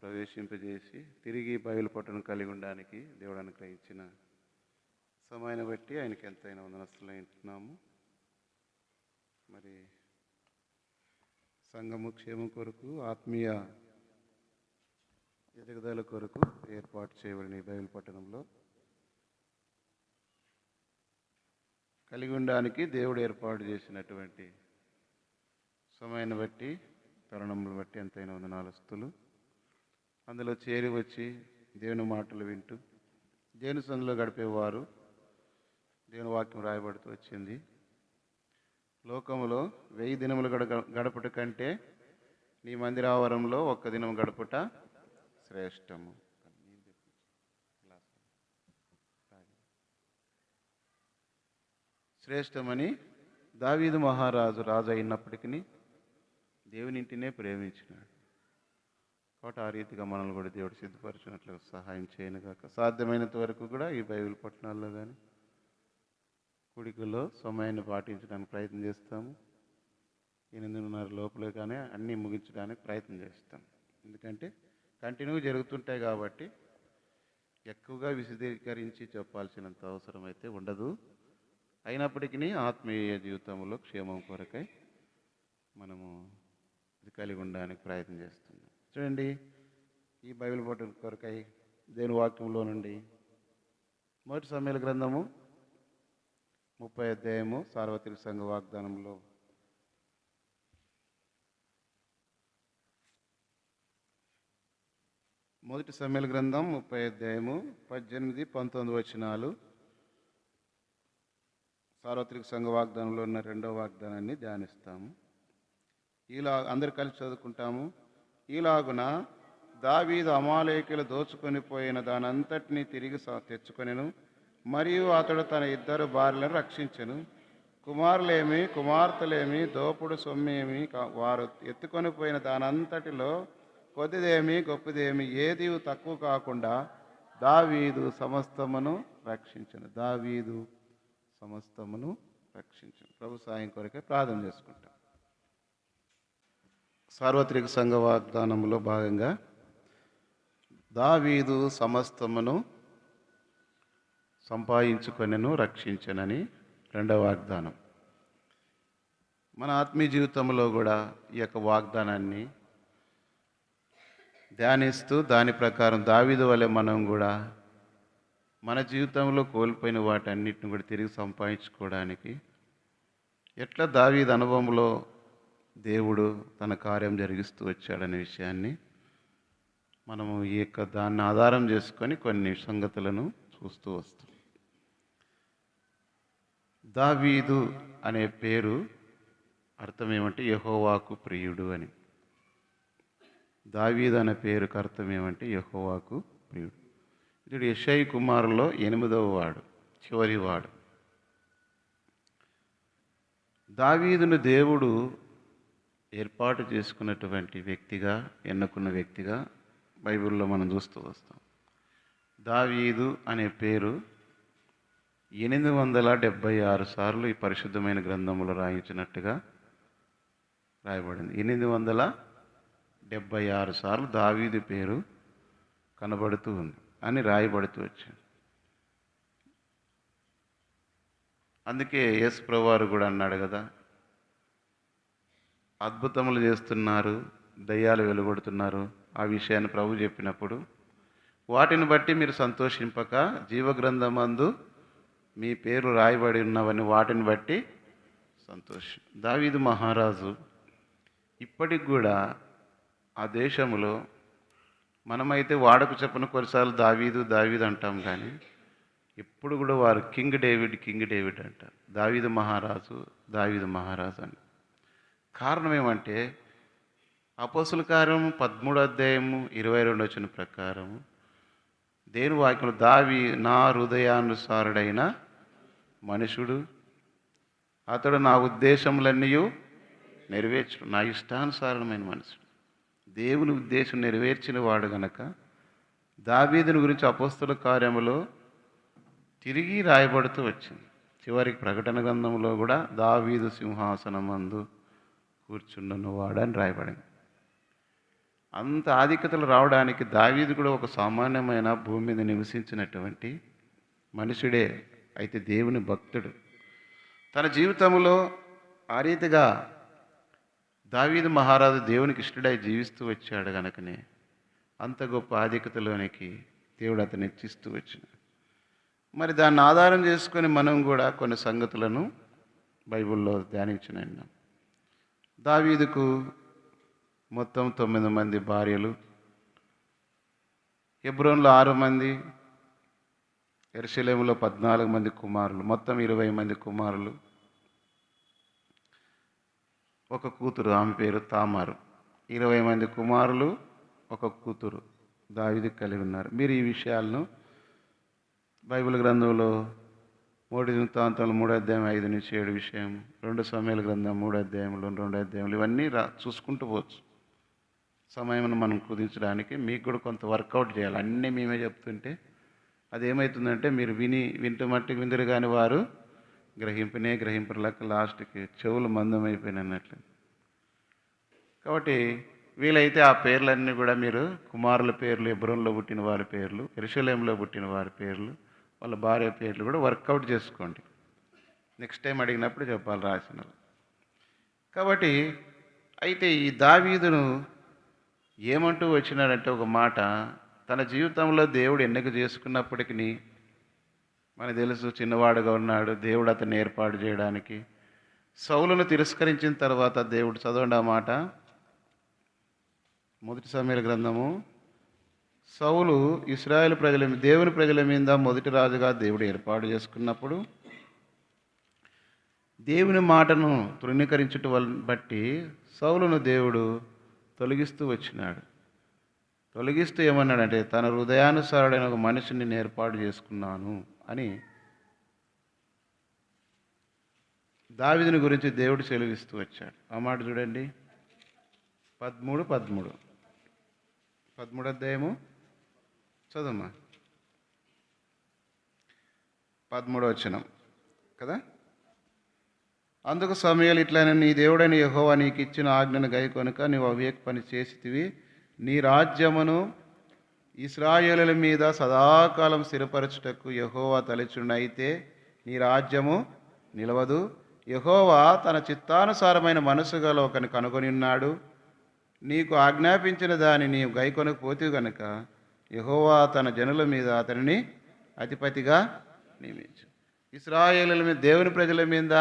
ప్రవేశింపజేసి తిరిగి బైబిల్ పట్టును కలిగి ఉండడానికి దేవుడు అనుగ్రహించిన సమయాన్ని బట్టి ఆయనకి ఎంతైనా వందనస్తులు ఉంటున్నాము. మరి సంఘము క్షేమం కొరకు, ఆత్మీయ ఎదుగుదల కొరకు ఏర్పాటు చేయబడిన ఈ బైబిల్ పట్టణంలో కలిగి ఉండడానికి దేవుడు ఏర్పాటు చేసినటువంటి సమయాన్ని బట్టి, తరుణములు బట్టి ఎంతైనా వందనాలస్తులు. అందులో చేరి వచ్చి దేవుని మాటలు వింటూ దేవుని సందులో గడిపేవారు దేవుని వాక్యం రాయబడుతూ వచ్చింది. లోకములో 1000 దినములు గడపట కంటే నీ మందిరావరంలో 1 దినం గడుపుట శ్రేష్టము. శ్రేష్టమని దావీదు మహారాజు రాజు అయినప్పటికీ దేవునింటినే ప్రేమించినాడు. కాబట్టి ఆ రీతిగా మనల్ని కూడా దేవుడు సిద్ధపరిచినట్లు సహాయం చేయను కాక సాధ్యమైనంత వరకు కూడా ఈ బైబిల్ పట్టణాల్లో కానీ కుడికల్లో సమయాన్ని పాటించడానికి ప్రయత్నం చేస్తాము. 8:30 లోపలే కానీ అన్నీ ముగించడానికి ప్రయత్నం చేస్తాం. ఎందుకంటే కంటిన్యూగా జరుగుతుంటాయి కాబట్టి ఎక్కువగా విశదీకరించి చెప్పాల్సినంత అవసరం అయితే ఉండదు. అయినప్పటికీ ఆత్మీయ జీవితంలో క్షేమం కొరకై మనము ఇది కలిగి ఉండడానికి ప్రయత్నం చేస్తున్నాం. చూడండి, ఈ బైబిల్ పట్టణ కొరకై దేవుని వాక్యంలో నుండి మొదటి సమూయేలు గ్రంథము 30వ అధ్యాయము సార్వత్రిక సంఘ వాగ్దానంలో మొదటి సమూయేలు గ్రంథం 30వ అధ్యాయము 18, 19 వచనాలు సార్వత్రిక సంఘ వాగ్దానంలో ఉన్న 2వ వాగ్దానాన్ని ధ్యానిస్తాము. అందరు కలిసి చదువుకుంటాము. ఈలాగున దావీదు అమాలేకీయులు దోచుకొని పోయిన దానంతటినీ తిరిగి తెచ్చుకొనెను. మరియు అతడు తన 2 భార్యలను రక్షించెను. కుమారులేమి కుమార్తెలేమి దోపుడు సొమ్మేమి వారు ఎత్తుకొని పోయిన దానంతటిలో కొద్దిదేమి గొప్పదేమి ఏది తక్కువ కాకుండా దావీదు సమస్తమును రక్షించెను. దావీదు సమస్తమును రక్షించెను. ప్రభు సాయం కొరకే ప్రార్థన చేసుకుంటాం. సార్వత్రిక సంఘ వాగ్దానంలో భాగంగా దావీదు సమస్తమును సంపాదించుకొనెను రక్షించనని 2వ వాగ్దానం. మన ఆత్మీయ జీవితంలో కూడా ఈ యొక్క వాగ్దానాన్ని ధ్యానిస్తూ దాని ప్రకారం దావీదు వలె మనం కూడా మన జీవితంలో కోల్పోయిన వాటన్నిటిని కూడా తిరిగి సంపాదించుకోవడానికి ఎట్లా దావీదు అనుభవంలో దేవుడు తన కార్యం జరిగిస్తూ వచ్చాడనే విషయాన్ని మనము ఈ యొక్క దాన్ని ఆధారం చేసుకొని కొన్ని సంగతులను చూస్తూ వస్తాం. దావీదు అనే పేరు అర్థం ఏమంటే యెహోవాకు ప్రియుడు అని. దావీదు అనే పేరుకు అర్థం ఏమంటే యెహోవాకు ప్రియుడు. ఇతడు యెషయి కుమారులో 8వ వాడు, చివరి వాడు. దావీదును దేవుడు ఏర్పాటు చేసుకున్నటువంటి వ్యక్తిగా, ఎన్నుకున్న వ్యక్తిగా బైబిల్లో మనం చూస్తూ వస్తాం. దావీదు అనే పేరు 876 సార్లు ఈ పరిశుద్ధమైన గ్రంథంలో రాయించినట్టుగా రాయబడింది. 876 సార్లు దావీదు పేరు కనబడుతూ ఉంది అని రాయబడుతూ వచ్చింది. అందుకే యేసు ప్రభువారు కూడా అన్నాడు కదా, అద్భుతములు చేస్తున్నారు, దయ్యాలు వెలువడుతున్నారు. ఆ విషయాన్ని ప్రభు చెప్పినప్పుడు వాటిని బట్టి మీరు సంతోషింపక జీవగ్రంథమందు మీ పేరు రాయబడి ఉన్నవని వాటిని బట్టి సంతోషం. దావీదు మహారాజు ఇప్పటికి కూడా ఆ దేశంలో మనమైతే వాడకు చెప్పిన కొన్నిసార్లు దావీదు దావీదు అంటాం, కానీ ఎప్పుడు కూడా వారు కింగ్ డేవిడ్ అంటారు. దావీదు మహారాజు అని. కారణం ఏమంటే అపోస్తుల కార్యం 13వ అధ్యాయము 22వ వచనం ప్రకారం దేవుని వాక్యంలో నా హృదయానుసారుడైన మనుషుడు, అతడు నా ఉద్దేశములన్నీ నెరవేర్చుడు, నా ఇష్టానుసారమైన మనుషుడు. దేవుని ఉద్దేశం నెరవేర్చిన వాడు గనక దావీదుని గురించి అపోస్తుల కార్యములో తిరిగి రాయబడుతూ వచ్చింది. చివరికి ప్రకటన గ్రంథంలో కూడా దావీదు సింహాసనమందు కూర్చుండున్నవాడు అని రాయబడింది. అంత ఆధిక్యతలు రావడానికి దావీదు కూడా ఒక సామాన్యమైన భూమి మీద నివసించినటువంటి మనుషుడే, అయితే దేవుని భక్తుడు. తన జీవితంలో ఆ రీతిగా దావీదు మహారాజు దేవునికి ఇష్టడై జీవిస్తూ వచ్చాడు కనుకనే అంత గొప్ప ఆధిక్యతలోనికి దేవుడు అతన్ని హెచ్చిస్తూ వచ్చినాడు. మరి దాన్ని ఆధారం చేసుకొని మనం కూడా కొన్ని సంగతులను బైబిల్లో ధ్యానించినాం. దావీదుకు మొత్తం 9 మంది భార్యలు, హెబ్రోన్లో 6 మంది, యెరూషలేములో 14 మంది కుమారులు, మొత్తం 20 మంది కుమారులు, ఒక కూతురు, ఆమె పేరు తామారు. 20 మంది కుమారులు, ఒక కూతురు దావీదుకు కలిగి ఉన్నారు. మీరు ఈ విషయాలను బైబిల్ గ్రంథంలో 3 దినవృత్తాంతాలు 3 అధ్యాయం 5-7 విషయం, 2 సమూయేలు గ్రంథం 3 అధ్యాయములు 2 అధ్యాయములు, ఇవన్నీ చూసుకుంటూ పోవచ్చు. సమయం మనం కుదించడానికి మీకు కూడా కొంత వర్కౌట్ చేయాలి. అన్నీ మేమే చెప్తుంటే అది ఏమవుతుందంటే మీరు వింటూ మట్టుకు విందురు కానీ వారు గ్రహింపలేక లాస్ట్కి చెవులు మందమైపోయినట్లు. కాబట్టి వీలైతే ఆ పేర్లన్నీ కూడా మీరు కుమారుల పేర్లు, హెబ్రోన్లో పుట్టిన వారి పేర్లు, యెరూషలేములో పుట్టిన వారి పేర్లు, వాళ్ళ భార్య పేర్లు కూడా వర్కౌట్ చేసుకోండి. నెక్స్ట్ టైం అడిగినప్పుడు చెప్పాలి రాసినవి. కాబట్టి అయితే ఈ దావీదును ఏమంటూ వచ్చినాడంటే ఒక మాట, తన జీవితంలో దేవుడు ఎన్నిక చేసుకున్నప్పటికీ మనకు తెలుసు చిన్నవాడుగా ఉన్నాడు. దేవుడు అతన్ని ఏర్పాటు చేయడానికి సౌలును తిరస్కరించిన తర్వాత దేవుడు, చదవండి ఆ మాట, 1 సమూయేలు గ్రంథము, సౌలు ఇశ్రాయేలు దేవుని ప్రజల మీద మొదటి రాజుగా దేవుడు ఏర్పాటు చేసుకున్నప్పుడు దేవుని మాటను తృణీకరించుట బట్టి సౌలును దేవుడు తొలగిస్తూ వచ్చినాడు. తొలగిస్తూ ఏమన్నాడంటే తన హృదయానుసారుడైన ఒక మనిషిని నేను ఏర్పాటు చేసుకున్నాను అని దావీదుని గురించి దేవుడు సెలవిస్తూ వచ్చాడు. ఆ మాట చూడండి, 13 అధ్యాయము చదువుమా, 13వ వచనం కదా. అందుకు సమూయేలు ఇట్లైన, నీ దేవుడైన యెహోవా నీకు ఇచ్చిన ఆజ్ఞను గైకొనక నీవు అవివేక పని చేసితివి. నీ రాజ్యమును ఇశ్రాయేలుల మీద సదాకాలం స్థిరపరచుటకు యెహోవా తలచుండైతే నీ రాజ్యము నిలవదు. యెహోవా తన చిత్తానుసారమైన మనసు గల ఒకని కనుగొని ఉన్నాడు. నీకు ఆజ్ఞాపించిన దాన్ని నీవు గైకొనకపోతే గనుక యెహోవా తన జనుల మీద అతనిని అధిపతిగా నియమించు. ఇశ్రాయేలుల మీద, దేవుని ప్రజల మీద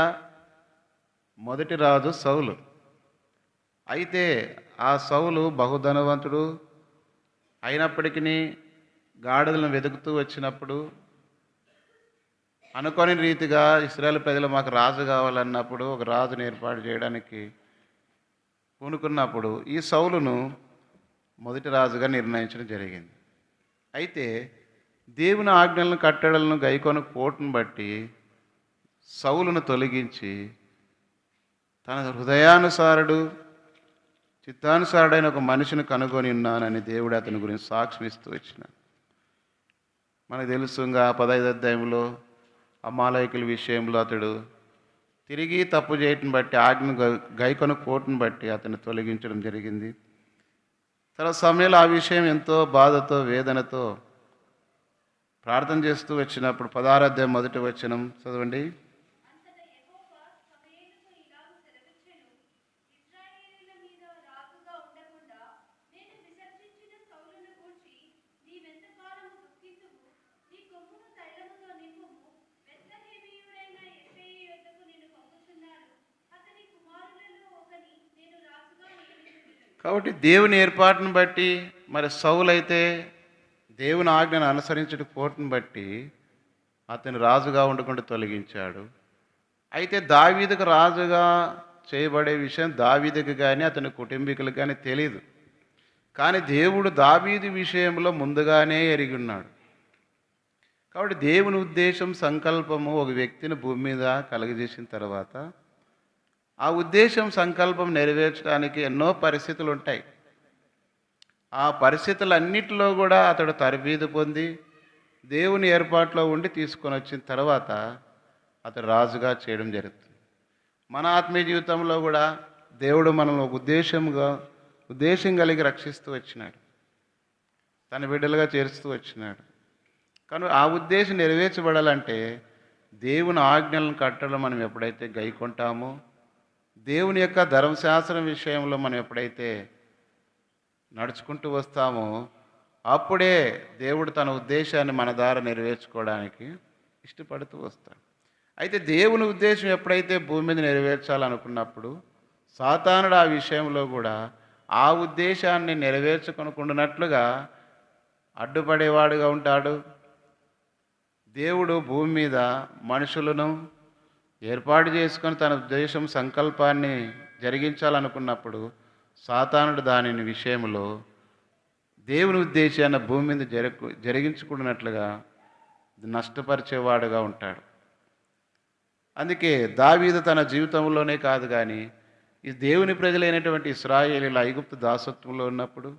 మొదటి రాజు సౌలు. అయితే ఆ సౌలు బహుధనవంతుడు అయినప్పటికీ గాడిదలను వెతుకుతూ వచ్చినప్పుడు అనుకోని రీతిగా ఇశ్రాయేలు ప్రజలు మాకు రాజు కావాలన్నప్పుడు ఒక రాజును ఏర్పాటు చేయడానికి పూనుకున్నప్పుడు ఈ సౌలును మొదటి రాజుగా నిర్ణయించడం జరిగింది. అయితే దేవుని ఆజ్ఞలను కట్టడలను గైకొనకపోవటం బట్టి సౌలును తొలగించి తన హృదయానుసారుడు చిత్తానుసారుడైన ఒక మనిషిని కనుగొని ఉన్నానని దేవుడు అతని గురించి సాక్ష్యం ఇస్తూ వచ్చినాడు. మనకు తెలుసు, ఇంకా 15వ అధ్యాయంలో అమాలయకుల విషయంలో అతడు తిరిగి తప్పు చేయటం బట్టి, ఆజ్ఞను గైకొనకపోవటం బట్టి అతన్ని తొలగించడం జరిగింది. తర్వాత సమయంలో ఆ విషయం ఎంతో బాధతో వేదనతో ప్రార్థన చేస్తూ వచ్చినప్పుడు 16వ అధ్యాయం 1వ వచనం చదవండి. కాబట్టి దేవుని ఏర్పాటును బట్టి మరి సౌలు అయితే దేవుని ఆజ్ఞను అనుసరించకపోవటం బట్టి అతను రాజుగా ఉండకుండా తొలగించాడు. అయితే దావీదుకు రాజుగా చేయబడే విషయం దావీదుకు కానీ అతని కుటుంబీకులకు కానీ తెలియదు. కానీ దేవుడు దావీదు విషయంలో ముందుగానే ఎరిగి ఉన్నాడు. కాబట్టి దేవుని ఉద్దేశం, సంకల్పము ఒక వ్యక్తిని భూమి మీద కలుగజేసిన తర్వాత ఆ ఉద్దేశం, సంకల్పం నెరవేర్చడానికి ఎన్నో పరిస్థితులు ఉంటాయి. ఆ పరిస్థితులన్నిటిలో కూడా అతడు తరబీదు పొంది దేవుని ఏర్పాట్లో ఉండి తీసుకొని వచ్చిన తర్వాత అతడు రాజుగా చేయడం జరుగుతుంది. మన ఆత్మీయ జీవితంలో కూడా దేవుడు మనల్ని ఒక ఉద్దేశంగా ఉద్దేశం కలిగి రక్షిస్తూ వచ్చినాడు, తన బిడ్డలుగా చేరుస్తూ వచ్చినాడు. కానీ ఆ ఉద్దేశం నెరవేర్చబడాలంటే దేవుని ఆజ్ఞలను కట్టడం మనం ఎప్పుడైతే గైకొంటామో, దేవుని యొక్క ధర్మశాస్త్రం విషయంలో మనం ఎప్పుడైతే నడుచుకుంటూ వస్తామో, అప్పుడే దేవుడు తన ఉద్దేశాన్ని మన ద్వారా నెరవేర్చుకోవడానికి ఇష్టపడుతూ వస్తాడు. అయితే దేవుని ఉద్దేశం ఎప్పుడైతే భూమి మీద నెరవేర్చాలనుకున్నప్పుడు సాతానుడు ఆ విషయంలో కూడా ఆ ఉద్దేశాన్ని నెరవేర్చుకొనుకుంటున్నట్లుగా అడ్డుపడేవాడుగా ఉంటాడు. దేవుడు భూమి మీద మనుషులను ఏర్పాటు చేసుకొని తన ఉద్దేశం సంకల్పాన్ని జరిగించాలనుకున్నప్పుడు సాతానుడు దానిని విషయంలో దేవుని ఉద్దేశాన్ని భూమి మీద జరిగించుకున్నట్లుగా నష్టపరిచేవాడుగా ఉంటాడు. అందుకే దావీదు తన జీవితంలోనే కాదు కానీ ఈ దేవుని ప్రజలైనటువంటి ఇశ్రాయేలీల ఐగుప్తు దాసత్వంలో ఉన్నప్పుడు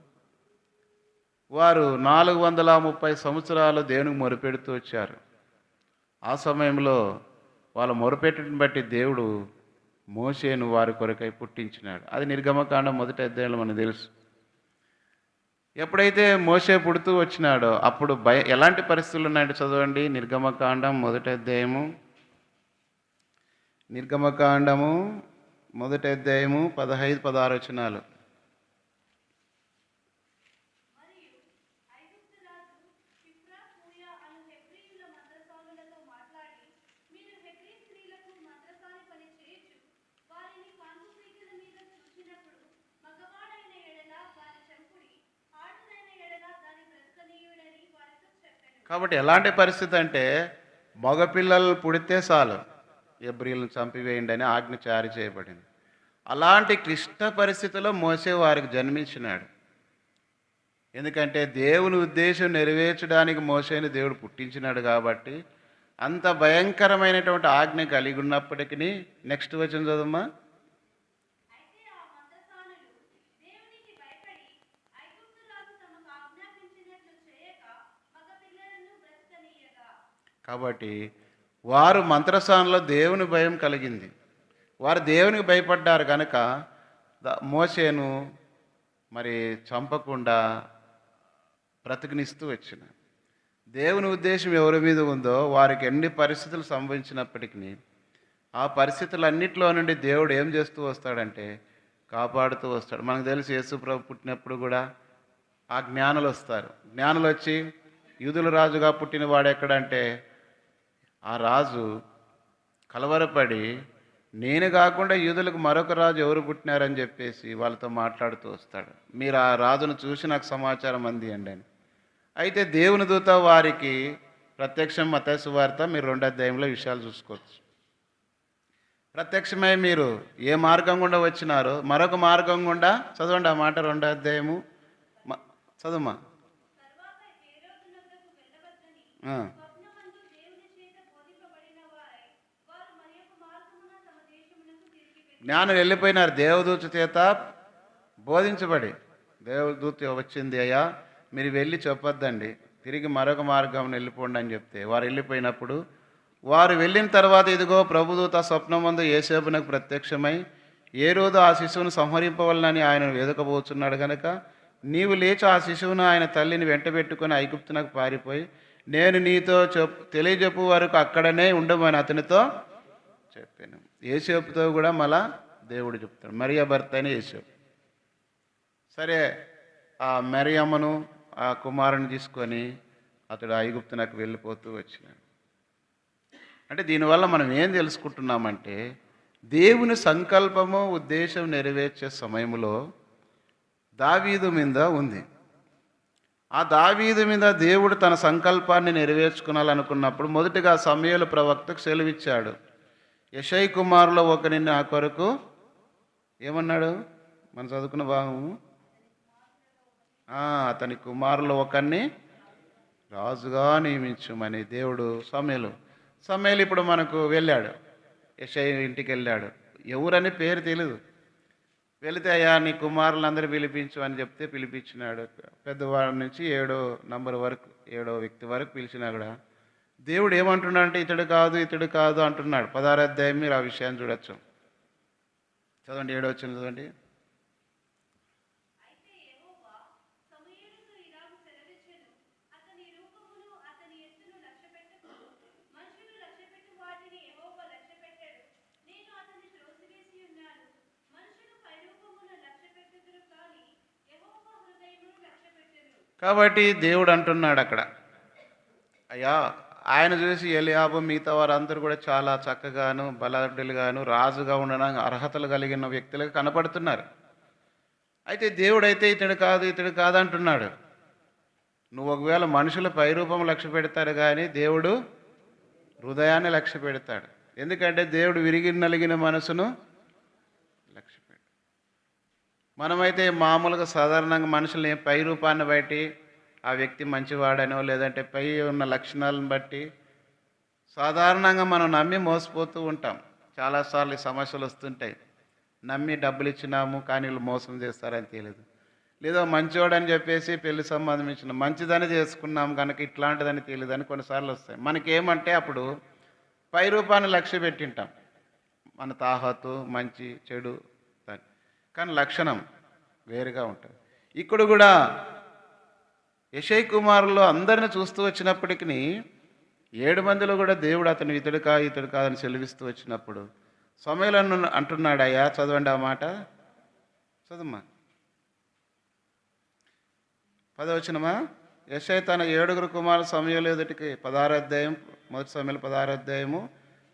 వారు 430 సంవత్సరాలు దేవునికి మొరుపెడుతూ వచ్చారు. ఆ సమయంలో వాళ్ళ మొరుపెట్టుని బట్టి దేవుడు మోషేను వారి కొరకై పుట్టించినాడు. అది నిర్గమకాండం 1వ అధ్యాయంలో మనకు తెలుసు. ఎప్పుడైతే మోషే పుడుతూ వచ్చినాడో అప్పుడు ఎలాంటి పరిస్థితులు ఉన్నాయంటే చదవండి. నిర్గమకాండం 1వ అధ్యాయము 15-16 వచనాలు. కాబట్టి ఎలాంటి పరిస్థితి అంటే మగపిల్లలు పుడితే చాలు ఎబ్రీలను చంపివేయండి అని ఆజ్ఞ జారీ చేయబడింది. అలాంటి క్లిష్ట పరిస్థితుల్లో మోసే వారికి జన్మించినాడు. ఎందుకంటే దేవుని ఉద్దేశం నెరవేర్చడానికి మోసేని దేవుడు పుట్టించినాడు కాబట్టి అంత భయంకరమైనటువంటి ఆజ్ఞ కలిగి ఉన్నప్పటికీ నెక్స్ట్ వచనం చదవమ్మా. కాబట్టి వారు మంత్రస్థానంలో దేవుని భయం కలిగింది. వారు దేవునికి భయపడ్డారు కనుక మోషేను మరి చంపకుండా బ్రతికినిస్తూ వచ్చిన దేవుని ఉద్దేశం ఎవరి మీద ఉందో వారికి ఎన్ని పరిస్థితులు సంభవించినప్పటికీ ఆ పరిస్థితులన్నిటిలో నుండి దేవుడు ఏం చేస్తూ వస్తాడంటే కాపాడుతూ వస్తాడు. మనకు తెలిసి యేసుప్రభు పుట్టినప్పుడు కూడా ఆ జ్ఞానులు వస్తారు. జ్ఞానులు వచ్చి యూదుల రాజుగా పుట్టిన వాడు ఎక్కడంటే ఆ రాజు కలవరపడి నేను కాకుండా యూదులకు మరొక రాజు ఎవరు పుట్టినారని చెప్పేసి వాళ్ళతో మాట్లాడుతూ వస్తాడు. మీరు ఆ రాజును చూసి నాకు సమాచారం అందియండి అని. అయితే దేవుని దూత వారికి ప్రత్యక్షం మత్తయి సువార్త మీరు 2వ అధ్యాయంలో విషయాలు చూసుకోవచ్చు. ప్రత్యక్షమై మీరు ఏ మార్గం గుండా వచ్చినారో మరొక మార్గం గుండా చదవండి ఆ మాట 2వ అధ్యాయము చదువుమా. జ్ఞానం వెళ్ళిపోయినారు. దేవదూత చేత బోధించబడి దేవదూత వచ్చింది, అయ్యా మీరు వెళ్ళి చెప్పొద్దండి, తిరిగి మరొక మార్గం వెళ్ళిపోండి అని చెప్తే వారు వెళ్ళిపోయినప్పుడు వారు వెళ్ళిన తర్వాత ఇదిగో ప్రభుదూత స్వప్నమందు యోసేపునకు ప్రత్యక్షమై ఏ రోజు ఆ శిశువును సంహరింపవలనని ఆయన వెదకబోతున్నాడు కనుక నీవు లేచి ఆ శిశువును ఆయన తల్లిని వెంటబెట్టుకొని ఐగుప్తునకు పారిపోయి నేను నీతో తెలియజెప్పు వరకు అక్కడనే ఉండమని అతనితో చెప్పాను. యోసేపుతో కూడా మళ్ళా దేవుడు చెప్తాడు. మరియా భర్త అయిన యోసేపు. సరే ఆ మరియమ్మను ఆ కుమారుని తీసుకొని అతడు ఐగుప్తునకు వెళ్ళిపోతూ వచ్చినాడు. అంటే దీనివల్ల మనం ఏం తెలుసుకుంటున్నామంటే దేవుని సంకల్పము ఉద్దేశం నెరవేర్చే సమయంలో దావీదు మీద ఉంది. ఆ దావీదు మీద దేవుడు తన సంకల్పాన్ని నెరవేర్చుకోవాలనుకున్నప్పుడు మొదటిగా సమూయేలు ప్రవక్తకు సెలవిచ్చాడు. యెషై కుమారులో ఒకరిని నా కొరకు ఏమన్నాడు మనం చదువుకున్న భాగము, అతని కుమారులో ఒకరిని రాజుగా నియమించమని దేవుడు సమూయేలు ఇప్పుడు మనకు వెళ్ళాడు, యెషై ఇంటికి వెళ్ళాడు. ఎవరని పేరు తెలియదు. వెళితే అయ్యా నీ కుమారులందరూ పిలిపించు అని చెప్తే పిలిపించినాడు. పెద్దవాడి నుంచి 7వ నంబర్ వరకు 7వ వ్యక్తి వరకు పిలిచినా కూడా దేవుడు ఏమంటున్నాడు అంటే ఇతడు కాదు అంటున్నాడు. 16వ అధ్యాయం మీరు ఆ విషయాన్ని చూడొచ్చు. చదవండి 7వ వచనం చదవండి. కాబట్టి దేవుడు అంటున్నాడు అక్కడ, అయ్యా ఆయన చూసి ఎలియాబు మిగతా వారందరూ కూడా చాలా చక్కగాను బలాఢ్యులుగాను రాజుగా ఉండడానికి అర్హతలు కలిగిన వ్యక్తులుగా కనపడుతున్నారు. అయితే దేవుడైతే ఇతడు కాదు అంటున్నాడు. నువ్వు ఒకవేళ మనుషుల పైరూపం లక్ష్య పెడతాడు కానీ దేవుడు హృదయాన్ని లక్ష్య పెడతాడు. ఎందుకంటే దేవుడు విరిగి నలిగిన మనసును లక్ష్య పెడతాడు. మనమైతే మామూలుగా సాధారణంగా మనుషుల్ని పై రూపాన్ని బట్టి ఆ వ్యక్తి మంచివాడనో లేదంటే పై ఉన్న లక్షణాలను బట్టి సాధారణంగా మనం నమ్మి మోసపోతూ ఉంటాం. చాలాసార్లు ఈ సమస్యలు వస్తుంటాయి. నమ్మి డబ్బులు ఇచ్చినాము కానీ వీళ్ళు మోసం చేస్తారని తెలియదు, లేదో మంచివాడని చెప్పేసి పెళ్లి సంబంధం ఇచ్చిన మంచిదని చేసుకున్నాం కనుక ఇట్లాంటిదని తెలియదని కొన్నిసార్లు వస్తాయి. మనకేమంటే అప్పుడు పై రూపాన్ని లక్ష్య పెట్టింటాం, మన తాహతు మంచి చెడు అని, కానీ లక్షణం వేరుగా ఉంటుంది. ఇక్కడ కూడా యెషయా కుమారులు అందరిని చూస్తూ వచ్చినప్పటికీ 7 మందిలో కూడా దేవుడు అతను ఇతడు కాదని సెలవిస్తూ వచ్చినప్పుడు సమూయేలు అంటున్నాడు, అయ్యా చదవండి ఆ మాట, చదమ్మా 10వ వచనమా. యెషయా తన 7 కుమారులు సమూయేలు ఎదుటికి 16వ అధ్యాయం, మొదటి సమూయేలు 16వ అధ్యాయము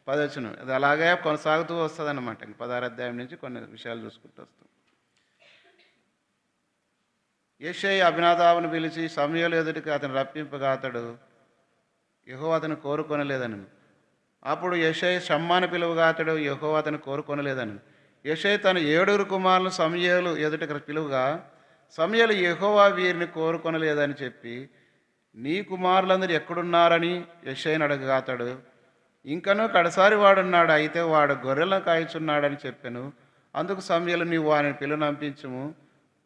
10వ వచనం. అది అలాగే కొనసాగుతూ వస్తుంది అన్నమాట. 16వ అధ్యాయం నుంచి కొన్ని విషయాలు చూసుకుంటూ వస్తాం. యెషయా అబీనాదాబును పిలిచి సమూయేలు ఎదుటికి అతను రప్పింపగా అతడు యెహోవా అతను కోరుకొనలేదని. అప్పుడు యెషయా షమ్మాను పిలువగా అతడు యెహోవా అతను కోరుకొనలేదని. యెషయా తన 7 కుమారులను సమూయేలు ఎదుటికి పిలువగా సమూయేలు యెహోవా వీరిని కోరుకొనలేదని చెప్పి, నీ కుమారులందరూ ఎక్కడున్నారని యెషయాను అడగగా అతడు, ఇంకనూ కడసారి వాడున్నాడు, అయితే వాడు గొర్రెలను కాయచున్నాడని చెప్పాను. అందుకు సమూయేలు, నీవు వారిని పిలువనంపించుము,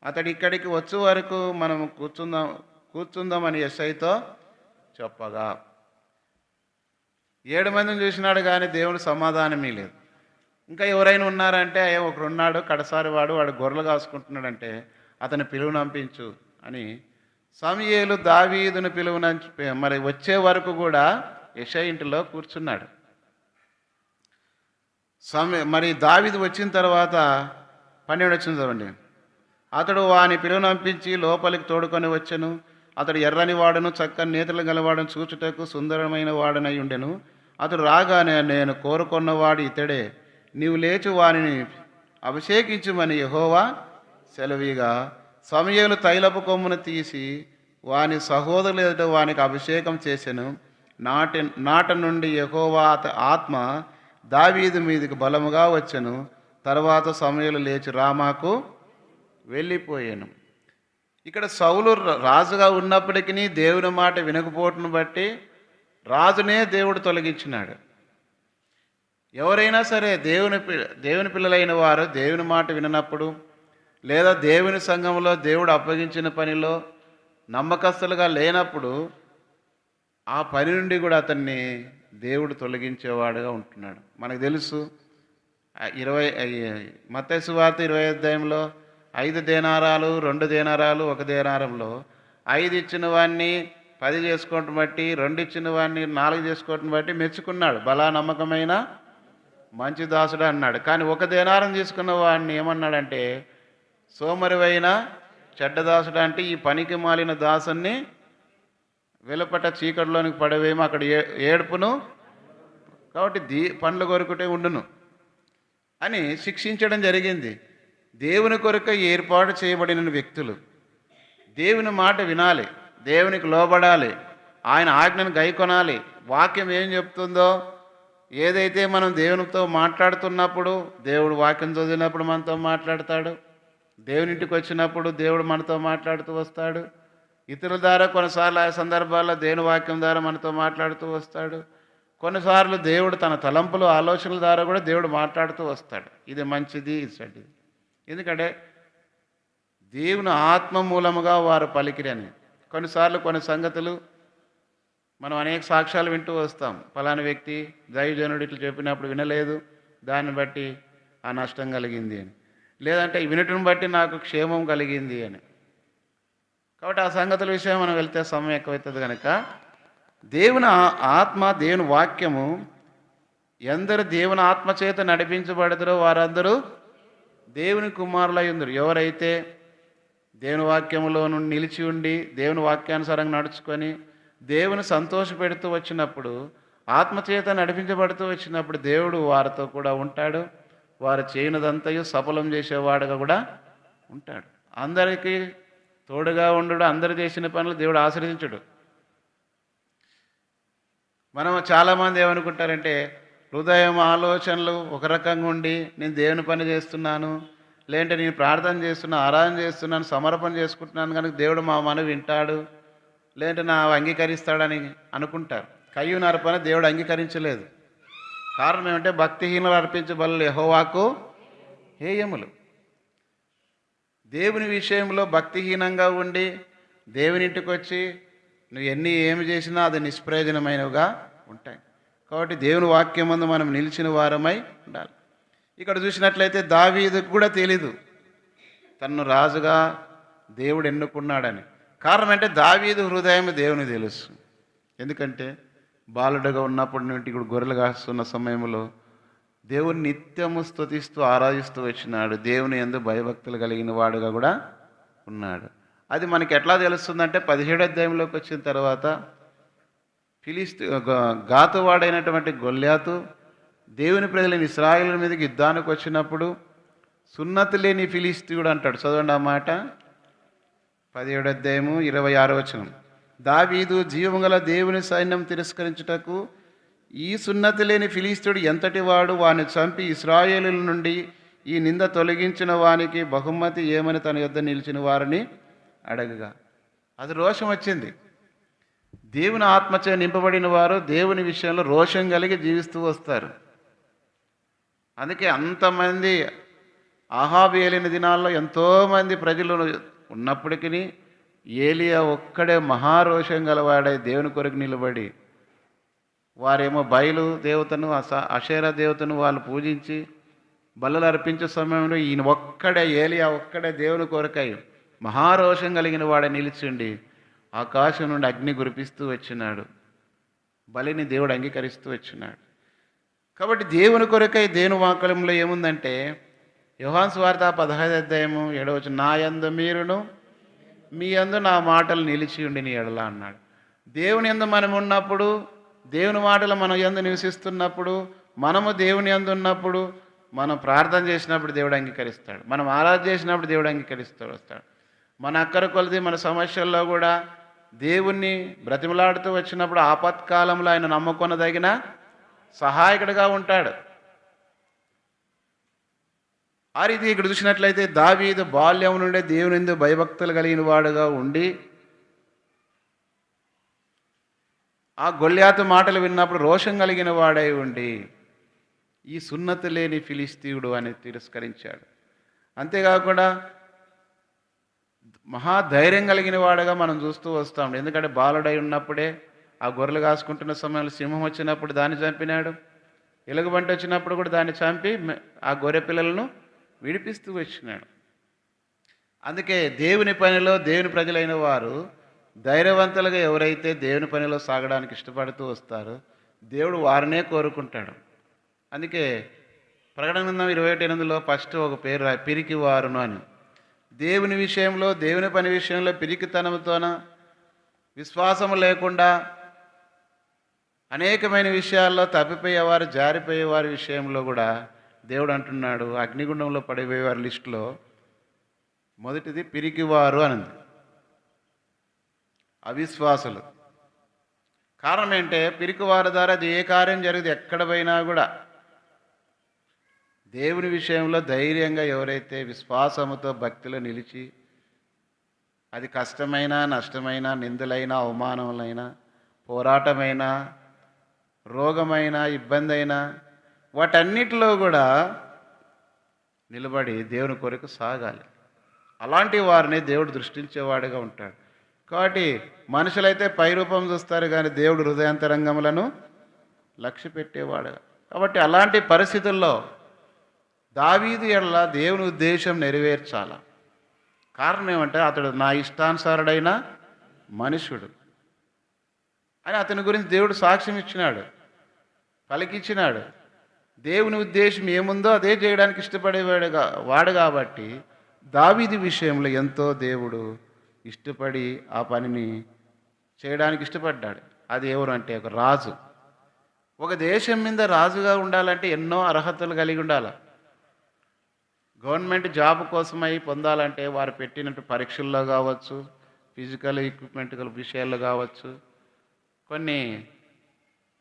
అతడు ఇక్కడికి వచ్చే వరకు మనం కూర్చుందామని యెషయాతో చెప్పగా. 7 మందిని చూసినాడు కానీ దేవుని సమాధానమే లేదు. ఇంకా ఎవరైనా ఉన్నారంటే ఒకడున్నాడు కడసారి వాడు గొర్రెలు కాసుకుంటున్నాడంటే అతని పిలువనంపించు అని సమూయేలు దావీదును మరి వచ్చే వరకు కూడా యెషయా ఇంటిలో కూర్చున్నాడు. మరి దావీదు వచ్చిన తర్వాత 12 వచ్చింది చూడండి. అతడు వాని పిలువనంపించి లోపలికి తోడుకొని వచ్చెను. అతడు ఎర్రని వాడును చక్కని నేతలు గలవాడను చూచుటకు సుందరమైన వాడనై ఉండెను. అతడు రాగానే, నేను కోరుకున్నవాడు ఇతడే, నీవు లేచి వానిని అభిషేకించుమని యెహోవా సెలవిగా సమూయేలు తైలపు కొమ్మును తీసి వాని సహోదరుల ఎదుట వానికి అభిషేకం చేసెను. నాట నుండి యెహోవా ఆత్మ దావీదు మీదికి బలముగా వచ్చెను. తర్వాత సమూయేలు లేచి రామాకు వెళ్ళిపోయాను. ఇక్కడ సౌలు రాజుగా ఉన్నప్పటికీ దేవుని మాట వినకపోవటం బట్టి రాజునే దేవుడు తొలగించినాడు. ఎవరైనా సరే దేవుని పిల్లలైన వారు దేవుని మాట విననప్పుడు లేదా దేవుని సంఘంలో దేవుడు అప్పగించిన పనిలో నమ్మకస్తులుగా లేనప్పుడు ఆ పని నుండి కూడా అతన్ని దేవుడు తొలగించేవాడుగా ఉంటున్నాడు. మనకు తెలుసు 20 మత్తయి సువార్త 20వ అధ్యాయంలో 5 దేనారాలు 2 దేనారాలు 1 దేనారంలో 5 ఇచ్చిన వాడిని 10 చేసుకోవటం బట్టి 2 ఇచ్చిన వాడిని 4 చేసుకోవటం బట్టి మెచ్చుకున్నాడు. బలా నమ్మకమైన మంచి దాసుడు అన్నాడు. కానీ 1 దేనారం తీసుకున్న వాడిని ఏమన్నాడంటే సోమరివైన చెడ్డదాసుడు, అంటే ఈ పనికి మాలిన దాసుని వెలుపట చీకటిలోనికి పడవేమో అక్కడ ఏడుపును కాబట్టి పండ్ల కొరుకుటే ఉండును అని శిక్షించడం జరిగింది. దేవుని కొరకు ఏర్పాటు చేయబడిన వ్యక్తులు దేవుని మాట వినాలి, దేవునికి లోబడాలి, ఆయన ఆజ్ఞను గైకొనాలి. వాక్యం ఏం చెప్తుందో, ఏదైతే మనం దేవునితో మాట్లాడుతున్నప్పుడు దేవుడు వాక్యం చదివినప్పుడు మనతో మాట్లాడతాడు, దేవునింటికి వచ్చినప్పుడు దేవుడు మనతో మాట్లాడుతూ వస్తాడు, ఇతరుల ద్వారా కొన్నిసార్లు ఆ సందర్భాల్లో దేవుని వాక్యం ద్వారా మనతో మాట్లాడుతూ వస్తాడు, కొన్నిసార్లు దేవుడు తన తలంపులు ఆలోచనల ద్వారా కూడా దేవుడు మాట్లాడుతూ వస్తాడు. ఇది మంచిది, ఇది చెడ్డది. ఎందుకంటే దేవుని ఆత్మ మూలముగా వారు పలికిరని. కొన్నిసార్లు కొన్ని సంగతులు మనం అనేక సాక్ష్యాలు వింటూ వస్తాం. ఫలానా వ్యక్తి దైవజనుడు ఇట్లా చెప్పినప్పుడు వినలేదు, దాన్ని బట్టి ఆ నష్టం కలిగింది అని, లేదంటే వినటం బట్టి నాకు క్షేమం కలిగింది అని. కాబట్టి ఆ సంగతుల విషయం మనం వెళ్తే సమయం ఎక్కువవుతుంది కనుక దేవుని ఆత్మ, దేవుని వాక్యము ఎందరు దేవుని ఆత్మ చేత నడిపించబడతారో వారందరూ దేవుని కుమారులై ఉందరు. ఎవరైతే దేవుని వాక్యములో నుండి నిలిచి ఉండి దేవుని వాక్యానుసారంగా నడుచుకొని దేవుని సంతోషపెడుతూ వచ్చినప్పుడు, ఆత్మచేత నడిపించబడుతూ వచ్చినప్పుడు దేవుడు వారితో కూడా ఉంటాడు. వారు చేయనిదంతయు సఫలం చేసేవాడుగా కూడా ఉంటాడు. అందరికీ తోడుగా ఉండడు. అందరు చేసిన పనులు దేవుడు ఆశీర్వదించడు. మనం చాలామంది ఏమనుకుంటారంటే, హృదయం ఆలోచనలు ఒక రకంగా ఉండి నేను దేవుని పని చేస్తున్నాను, లేదంటే నేను ప్రార్థన చేస్తున్నాను, ఆరాధన చేస్తున్నాను, సమర్పణ చేసుకుంటున్నాను కనుక దేవుడు మా మనవి వింటాడు, లేదంటే నా అంగీకరిస్తాడని అనుకుంటారు. కయ్యూని అర్పణ దేవుడు అంగీకరించలేదు. కారణం ఏమంటే భక్తిహీనులు అర్పించే బలులు యెహోవాకు హేయములు. దేవుని విషయంలో భక్తిహీనంగా ఉండి దేవుని ఇంటికి వచ్చి నువ్వు ఏమి చేసినా అది నిష్ప్రయోజనమైనవిగా ఉంటాయి. కాబట్టి దేవుని వాక్యం ముందు మనం నిలిచిన వారమై ఉండాలి. ఇక్కడ చూసినట్లయితే దావీదుకు కూడా తెలీదు తన్ను రాజుగా దేవుడు ఎన్నుకున్నాడని. కారణం అంటే దావీదు హృదయం దేవుని తెలుసు. ఎందుకంటే బాలుడుగా ఉన్నప్పటి నుండి ఇప్పుడు గొర్రెలు కాస్తున్న సమయంలో దేవుని నిత్యము స్తుతిస్తూ ఆరాధిస్తూ వచ్చినాడు. దేవుని యందు భయభక్తులు కలిగిన వాడుగా కూడా ఉన్నాడు. అది మనకి ఎట్లా తెలుస్తుందంటే 17వ అధ్యాయంలోకి వచ్చిన తర్వాత గాతువాడైనటువంటి గొల్యాతు దేవుని ప్రజలైన ఇశ్రాయేలు మీదకి యుద్ధానికి వచ్చినప్పుడు సున్నతి లేని ఫిలిస్తీయుడు అంటాడు. చదవండి ఆ మాట. 17వ అధ్యాయము 26వ వచనం. దావీదు జీవముగల దేవుని సైన్యం తిరస్కరించుటకు ఈ సున్నతి లేని ఫిలిస్తీయుడు ఎంతటి వాడు, వాని చంపి ఇశ్రాయేలుల నుండి ఈ నింద తొలగించిన వానికి బహుమతి ఏమని తన యొద్ద నిలిచిన వారిని అడగగా అది రోషం వచ్చింది. దేవుని ఆత్మచే నింపబడిన వారు దేవుని విషయంలో రోషం కలిగి జీవిస్తూ వస్తారు. అందుకే అంతమంది అహాబు ఏలిన దినాల్లో ఎంతోమంది ప్రజలు ఉన్నప్పటికీ ఏలియా ఒక్కడే మహారోషం గలవాడై దేవుని కొరకు నిలబడి, వారేమో బయలు దేవతను అషేరా దేవతను వాళ్ళు పూజించి బలులు అర్పించే సమయంలో ఈయన ఒక్కడే, ఏలియా ఒక్కడే దేవుని కొరకై మహారోషం కలిగిన వాడే నిలిచిండి ఆకాశం నుండి అగ్ని కురిపిస్తూ వచ్చినాడు. బలిని దేవుడు అంగీకరిస్తూ వచ్చినాడు. కాబట్టి దేవుని కొరకై దేవుని వాక్యంలో ఏముందంటే, యోహాను సువార్త 15వ అధ్యాయము 7వ వచనం, నా యందు మీరును మీ యందు నా మాటలు నిలిచి ఉండి నీ ఎడల అన్నాడు. దేవుని యందు మనం ఉన్నప్పుడు, దేవుని మాటలు మన యందు నివసిస్తున్నప్పుడు, మనము దేవుని యందు ఉన్నప్పుడు, మనం ప్రార్థన చేసినప్పుడు దేవుడు అంగీకరిస్తాడు. మనం ఆరాధన చేసినప్పుడు దేవుడు అంగీకరిస్తూ వస్తాడు. మన అక్కర కొలది మన సమస్యల్లో కూడా దేవుణ్ణి బ్రతిమలాడుతూ వచ్చినప్పుడు ఆపత్కాలంలో ఆయన నమ్ముకొనదగిన సహాయకుడిగా ఉంటాడు. ఆ రీతి ఇక్కడ చూసినట్లయితే దావీదు బాల్యం నుండే దేవుని యందు భయభక్తులు కలిగిన వాడుగా ఉండి ఆ గొల్యాతు మాటలు విన్నప్పుడు రోషం కలిగిన వాడై ఉండి ఈ సున్నతి లేని ఫిలిస్తీయుడు అని తిరస్కరించాడు. అంతేకాకుండా మహాధైర్యం కలిగిన వాడుగా మనం చూస్తూ వస్తాం. ఎందుకంటే బాలుడై ఉన్నప్పుడే ఆ గొర్రెలు కాసుకుంటున్న సమయంలో సింహం వచ్చినప్పుడు దాన్ని చంపినాడు, ఎలుగుబంటి వచ్చినప్పుడు కూడా దాన్ని చంపి ఆ గొర్రె పిల్లలను విడిపిస్తూ వచ్చినాడు. అందుకే దేవుని పనిలో దేవుని ప్రజలైన వారు ధైర్యవంతులుగా ఎవరైతే దేవుని పనిలో సాగడానికి ఇష్టపడుతూ వస్తారో దేవుడు వారినే కోరుకుంటాడు. అందుకే ప్రకటన గ్రంథం 21:8లో ఫస్ట్ ఒక పేరు పిరికి వారును అని. దేవుని విషయంలో, దేవుని పని విషయంలో పిరికితనంతోన, విశ్వాసము లేకుండా అనేకమైన విషయాల్లో తప్పిపోయేవారు, జారిపోయేవారి విషయంలో కూడా దేవుడు అంటున్నాడు, అగ్నిగుండంలో పడిపోయేవారి లిస్టులో మొదటిది పిరికివారు అనింది, అవిశ్వాసులు. కారణం ఏంటంటే పిరికివారి ద్వారా అది ఏ కార్యం జరిగింది ఎక్కడ పోయినా కూడా దేవుని విషయంలో ధైర్యంగా ఎవరైతే విశ్వాసముతో భక్తిలో నిలిచి, అది కష్టమైన, నష్టమైన, నిందలైనా, అవమానములైనా, పోరాటమైనా, రోగమైన, ఇబ్బంది అయినా వాటన్నిటిలో కూడా నిలబడి దేవుని కొరకు సాగాలి. అలాంటి వారిని దేవుడు దృష్టించేవాడుగా ఉంటాడు. కాబట్టి మనుషులైతే పై రూపం చూస్తారు కానీ దేవుడు హృదయాంతరంగములను లక్ష్య పెట్టేవాడు. కాబట్టి అలాంటి పరిస్థితుల్లో దావీదు ఎడల దేవుని ఉద్దేశం నెరవేర్చాల. కారణం ఏమంటే అతడు నా ఇష్టానుసారుడైన మనుషుడు అని అతని గురించి దేవుడు సాక్ష్యం ఇచ్చినాడు, పలికిచ్చినాడు. దేవుని ఉద్దేశం ఏముందో అదే చేయడానికి ఇష్టపడేవాడు కాబట్టి దావీదు విషయంలో ఎంతో దేవుడు ఇష్టపడి ఆ పనిని చేయడానికి ఇష్టపడ్డాడు. అది ఎవరు అంటే ఒక రాజు. ఒక దేశం మీద రాజుగా ఉండాలంటే ఎన్నో అర్హతలు కలిగి ఉండాలి. గవర్నమెంట్ జాబ్ కోసమై పొందాలంటే వారు పెట్టినట్టు పరీక్షల్లో కావచ్చు, ఫిజికల్ ఎక్విప్మెంట్ విషయాల్లో కావచ్చు, కొన్ని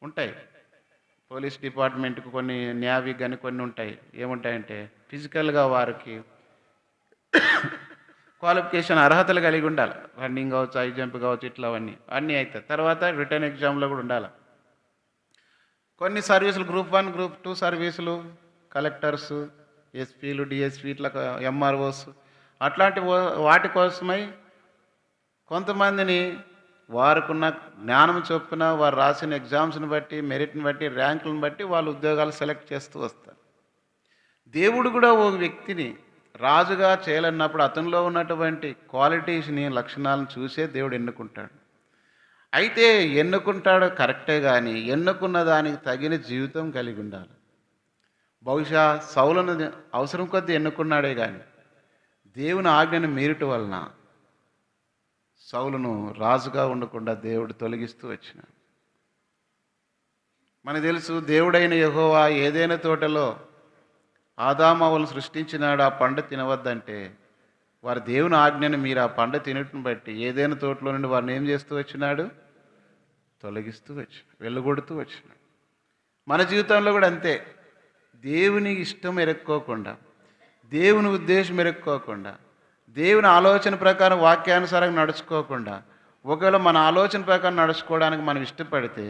ఉంటాయి. పోలీస్ డిపార్ట్మెంట్కి కొన్ని, నేవీకి కానీ కొన్ని ఉంటాయి. ఏముంటాయంటే ఫిజికల్గా వారికి క్వాలిఫికేషన్ అర్హతలు కలిగి ఉండాలి. రన్నింగ్ కావచ్చు, హై జంప్ కావచ్చు, ఇట్లా అన్నీ అవుతాయి. తర్వాత రిటర్న్ ఎగ్జామ్లో కూడా ఉండాలి. కొన్ని సర్వీసులు గ్రూప్ 1, గ్రూప్ 2 సర్వీసులు, కలెక్టర్స్, ఎస్పీలు, డిఎస్పీ, ఇట్లా ఎంఆర్ఓస్, అట్లాంటి వాటి కోసమై కొంతమందిని వారికున్న జ్ఞానం చొప్పున వారు రాసిన ఎగ్జామ్స్ని బట్టి, మెరిట్ని బట్టి, ర్యాంకులను బట్టి వాళ్ళు ఉద్యోగాలు సెలెక్ట్ చేస్తూ వస్తారు. దేవుడు కూడా ఒక వ్యక్తిని రాజుగా చేయాలన్నప్పుడు అతనిలో ఉన్నటువంటి క్వాలిటీస్ని, లక్షణాలను చూసే దేవుడు ఎన్నుకుంటాడు. అయితే ఎన్నుకుంటాడు కరెక్టే, కానీ ఎన్నుకున్న దానికి తగిన జీవితం కలిగి ఉండాలి. బహుశా సౌలును అవసరం కొద్దీ ఎన్నుకున్నాడే కానీ దేవుని ఆజ్ఞను మీరుట వలన సౌలును రాజుగా ఉండకుండా దేవుడు తొలగిస్తూ వచ్చినాడు. మనకు తెలుసు, దేవుడైన యెహోవా ఏదైనా తోటలో ఆదామవ్వలను సృష్టించినాడు, ఆ పండు తినవద్దంటే వారు దేవుని ఆజ్ఞను మీరు ఆ పండు తినటం బట్టి ఏదైనా తోటలో నుండి వారిని ఏం చేస్తూ వచ్చినాడు? తొలగిస్తూ వచ్చినాడు, వెళ్ళగొడుతూ వచ్చినాడు. మన జీవితంలో కూడా అంతే. దేవుని ఇష్టం ఎరుక్కోకుండా, దేవుని ఉద్దేశం ఎరుక్కోకుండా, దేవుని ఆలోచన ప్రకారం వాక్యానుసారంగా నడుచుకోకుండా, ఒకవేళ మన ఆలోచన ప్రకారం నడుచుకోవడానికి మనం ఇష్టపడితే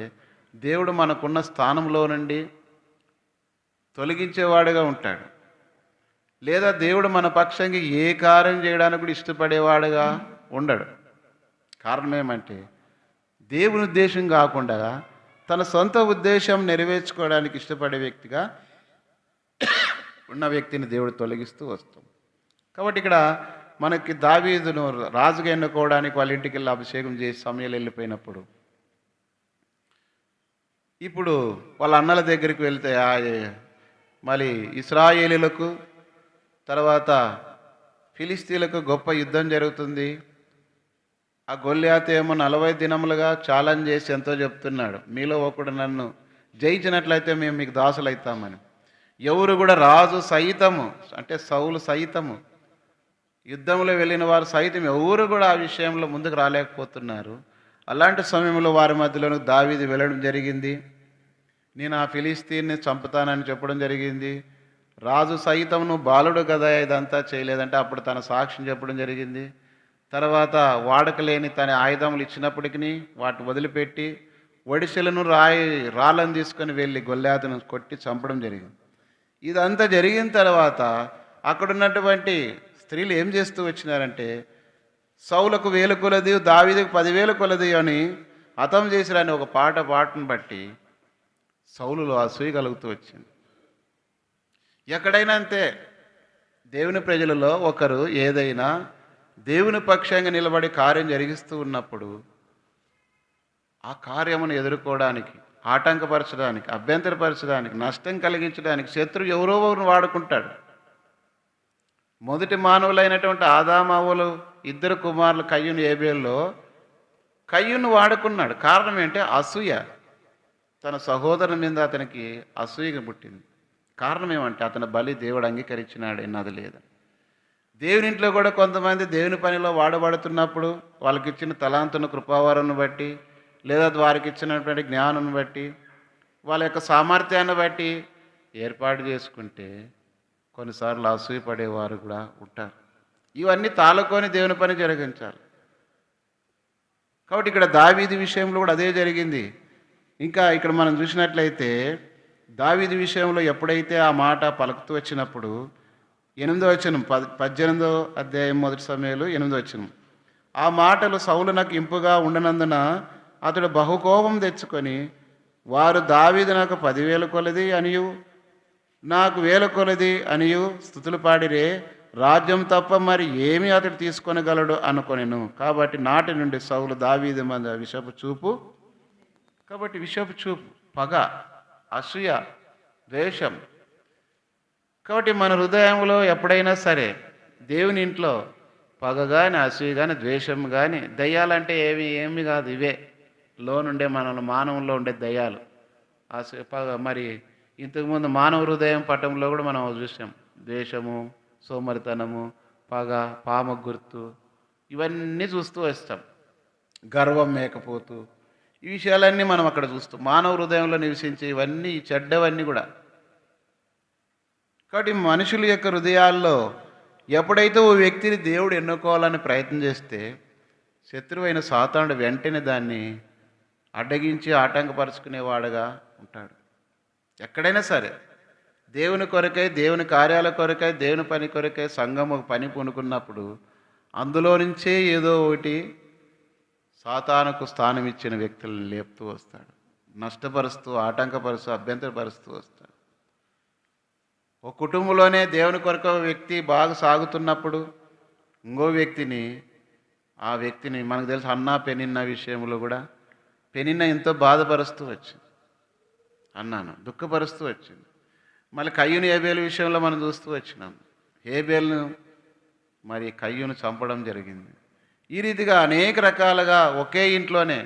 దేవుడు మనకున్న స్థానంలో నుండి తొలగించేవాడుగా ఉంటాడు. లేదా దేవుడు మన పక్షంగా ఏ కార్యం చేయడానికి కూడా ఇష్టపడేవాడుగా ఉండడు. కారణం ఏమంటే దేవుని ఉద్దేశం కాకుండా తన సొంత ఉద్దేశం నెరవేర్చుకోవడానికి ఇష్టపడే వ్యక్తిగా ఉన్న వ్యక్తిని దేవుడు తొలగిస్తూ వస్తాం. కాబట్టి ఇక్కడ మనకి దావీదును రాజుగా ఎన్నుకోవడానికి వాళ్ళ ఇంటికి వెళ్ళి అభిషేకం చేసి సమయాలు వెళ్ళిపోయినప్పుడు, ఇప్పుడు వాళ్ళ అన్నల దగ్గరికి వెళ్తే మళ్ళీ ఇశ్రాయేలీలకు తర్వాత ఫిలిస్తీన్లకు గొప్ప యుద్ధం జరుగుతుంది. ఆ గొల్యాతు ఏమో 40 దినములుగా ఛాలెంజ్ చేసి ఎంతో చెప్తున్నాడు, మీలో ఒకడు నన్ను జయించినట్లయితే మేము మీకు దాసులు అవుతామని. ఎవరు కూడా రాజు సైతము, అంటే సౌలు సైతము, యుద్ధంలో వెళ్ళిన వారు సైతం ఎవరు కూడా ఆ విషయంలో ముందుకు రాలేకపోతున్నారు. అలాంటి సమయంలో వారి మధ్యలో దావీదు వెళ్ళడం జరిగింది. నేను ఆ ఫిలిస్తీన్ని చంపుతానని చెప్పడం జరిగింది. రాజు సైతం నువ్వు బాలుడు కదా ఇదంతా చేయలేదంటే అప్పుడు తన సాక్ష్యం చెప్పడం జరిగింది. తర్వాత వాడకలేని తన ఆయుధములు ఇచ్చినప్పటికీ వాటిని వదిలిపెట్టి ఒడిసెలను రాళ్ళను తీసుకొని వెళ్ళి గొల్యాతును కొట్టి చంపడం జరిగింది. ఇదంతా జరిగిన తర్వాత అక్కడున్నటువంటి స్త్రీలు ఏం చేస్తూ వచ్చినారంటే, సౌలకు 1000 కొలది, దావీదుకు 10,000 కొలది అని హతం చేసిరని ఒక పాటను బట్టి సౌలులో అసూయ కలుగుతూ వచ్చింది. ఎక్కడైనా అంతే, దేవుని ప్రజలలో ఒకరు ఏదైనా దేవుని పక్షంగా నిలబడి కార్యం జరిగిస్తూ ఉన్నప్పుడు ఆ కార్యమును ఎదుర్కోవడానికి, ఆటంకపరచడానికి, అభ్యంతరపరచడానికి, నష్టం కలిగించడానికి శత్రువు ఎవరో ఒకరిని వాడుకుంటాడు. మొదటి మానవులైనటువంటి ఆదామవ్వలు 2 కుమారులు కయ్యూను, ఏబేల్లో కయ్యూను వాడుకున్నాడు. కారణం ఏంటి? అసూయ. తన సహోదరుని మీద అతనికి అసూయగా పుట్టింది. కారణం ఏమంటే అతని బలి దేవుడు అంగీకరించినాడు అన్నది లేదా. దేవుని ఇంట్లో కూడా కొంతమంది దేవుని పనిలో వాడబడుతున్నప్పుడు వాళ్ళకి ఇచ్చిన తలాంతును, కృపావరాన్ని బట్టి, లేదా వారికి ఇచ్చినటువంటి జ్ఞానాన్ని బట్టి, వాళ్ళ యొక్క సామర్థ్యాన్ని బట్టి ఏర్పాటు చేసుకుంటే కొన్నిసార్లు అసూయపడేవారు కూడా ఉంటారు. ఇవన్నీ తాళుకొని దేవుని పని జరిగించాలి. కాబట్టి ఇక్కడ దావీదు విషయంలో కూడా అదే జరిగింది. ఇంకా ఇక్కడ మనం చూసినట్లయితే దావీదు విషయంలో ఎప్పుడైతే ఆ మాట పలుకుతూ వచ్చినప్పుడు 8వ వచనం, 18వ అధ్యాయం 1 సమూయేలు 8వ వచనం, ఆ మాటలు సౌలునకు ఇంపుగా ఉండనందున అతడు బహుకోపం తెచ్చుకొని, వారు దావీదు నాకు 10,000 కొలది అనియు నాకు 1,000 కొలది అనియు స్తుతులు పాడిరే, రాజ్యం తప్ప మరి ఏమి అతడు తీసుకొనగలడు అనుకొనెను. కాబట్టి నాటి నుండి సౌలు దావీదు మీద విషపు చూపు, కాబట్టి విషపు చూపు, పగ, అసూయ, ద్వేషం. కాబట్టి మన హృదయంలో ఎప్పుడైనా సరే దేవుని ఇంట్లో పగ కానీ, అసూయ కానీ, ద్వేషం కానీ, దయ్యాలంటే ఏమి కాదు, ఇవే లోనుండే మనలో మానవుల్లో ఉండే దయ్యాలు. మరి ఇంతకుముందు మానవ హృదయం పటంలో కూడా మనం చూసాం. ద్వేషము, సోమరితనము, పగ, పామ గుర్తు, ఇవన్నీ చూస్తూ వస్తాం. గర్వం మేకపోతూ, ఈ విషయాలన్నీ మనం అక్కడ చూస్తాం. మానవ హృదయంలో నివసించే ఇవన్నీ, ఈ చెడ్డవన్నీ కూడా. కాబట్టి మనుషుల యొక్క హృదయాల్లో ఎప్పుడైతే ఓ వ్యక్తిని దేవుడు ఎన్నుకోవాలని ప్రయత్నం చేస్తే, శత్రువైన సాతానుడు వెంటనే దాన్ని అడ్డగించి ఆటంకపరుచుకునేవాడుగా ఉంటాడు. ఎక్కడైనా సరే దేవుని కొరకై, దేవుని కార్యాల కొరకై, దేవుని పని కొరకై సంఘం ఒక పని పూనుకున్నప్పుడు అందులో నుంచే ఏదో ఒకటి సాతానుకు స్థానం ఇచ్చిన వ్యక్తులను లేపుతూ వస్తాడు. నష్టపరుస్తూ, ఆటంకపరుస్తూ, అభ్యంతరపరుస్తూ వస్తాడు. ఒక కుటుంబంలోనే దేవుని కొరకు ఒక వ్యక్తి బాగా సాగుతున్నప్పుడు ఇంకో వ్యక్తిని, ఆ వ్యక్తిని మనకు తెలుసు అన్నా పెనిన్న విషయంలో కూడా పెనిన్న ఎంతో బాధపరుస్తూ వచ్చింది, అన్నాను దుఃఖపరుస్తూ వచ్చింది. మళ్ళీ కయ్యూను హేబేలు విషయంలో మనం చూస్తూ వచ్చినాం. హేబేలును మరి కయ్యూను చంపడం జరిగింది. ఈ రీతిగా అనేక రకాలుగా ఒకే ఇంట్లోనే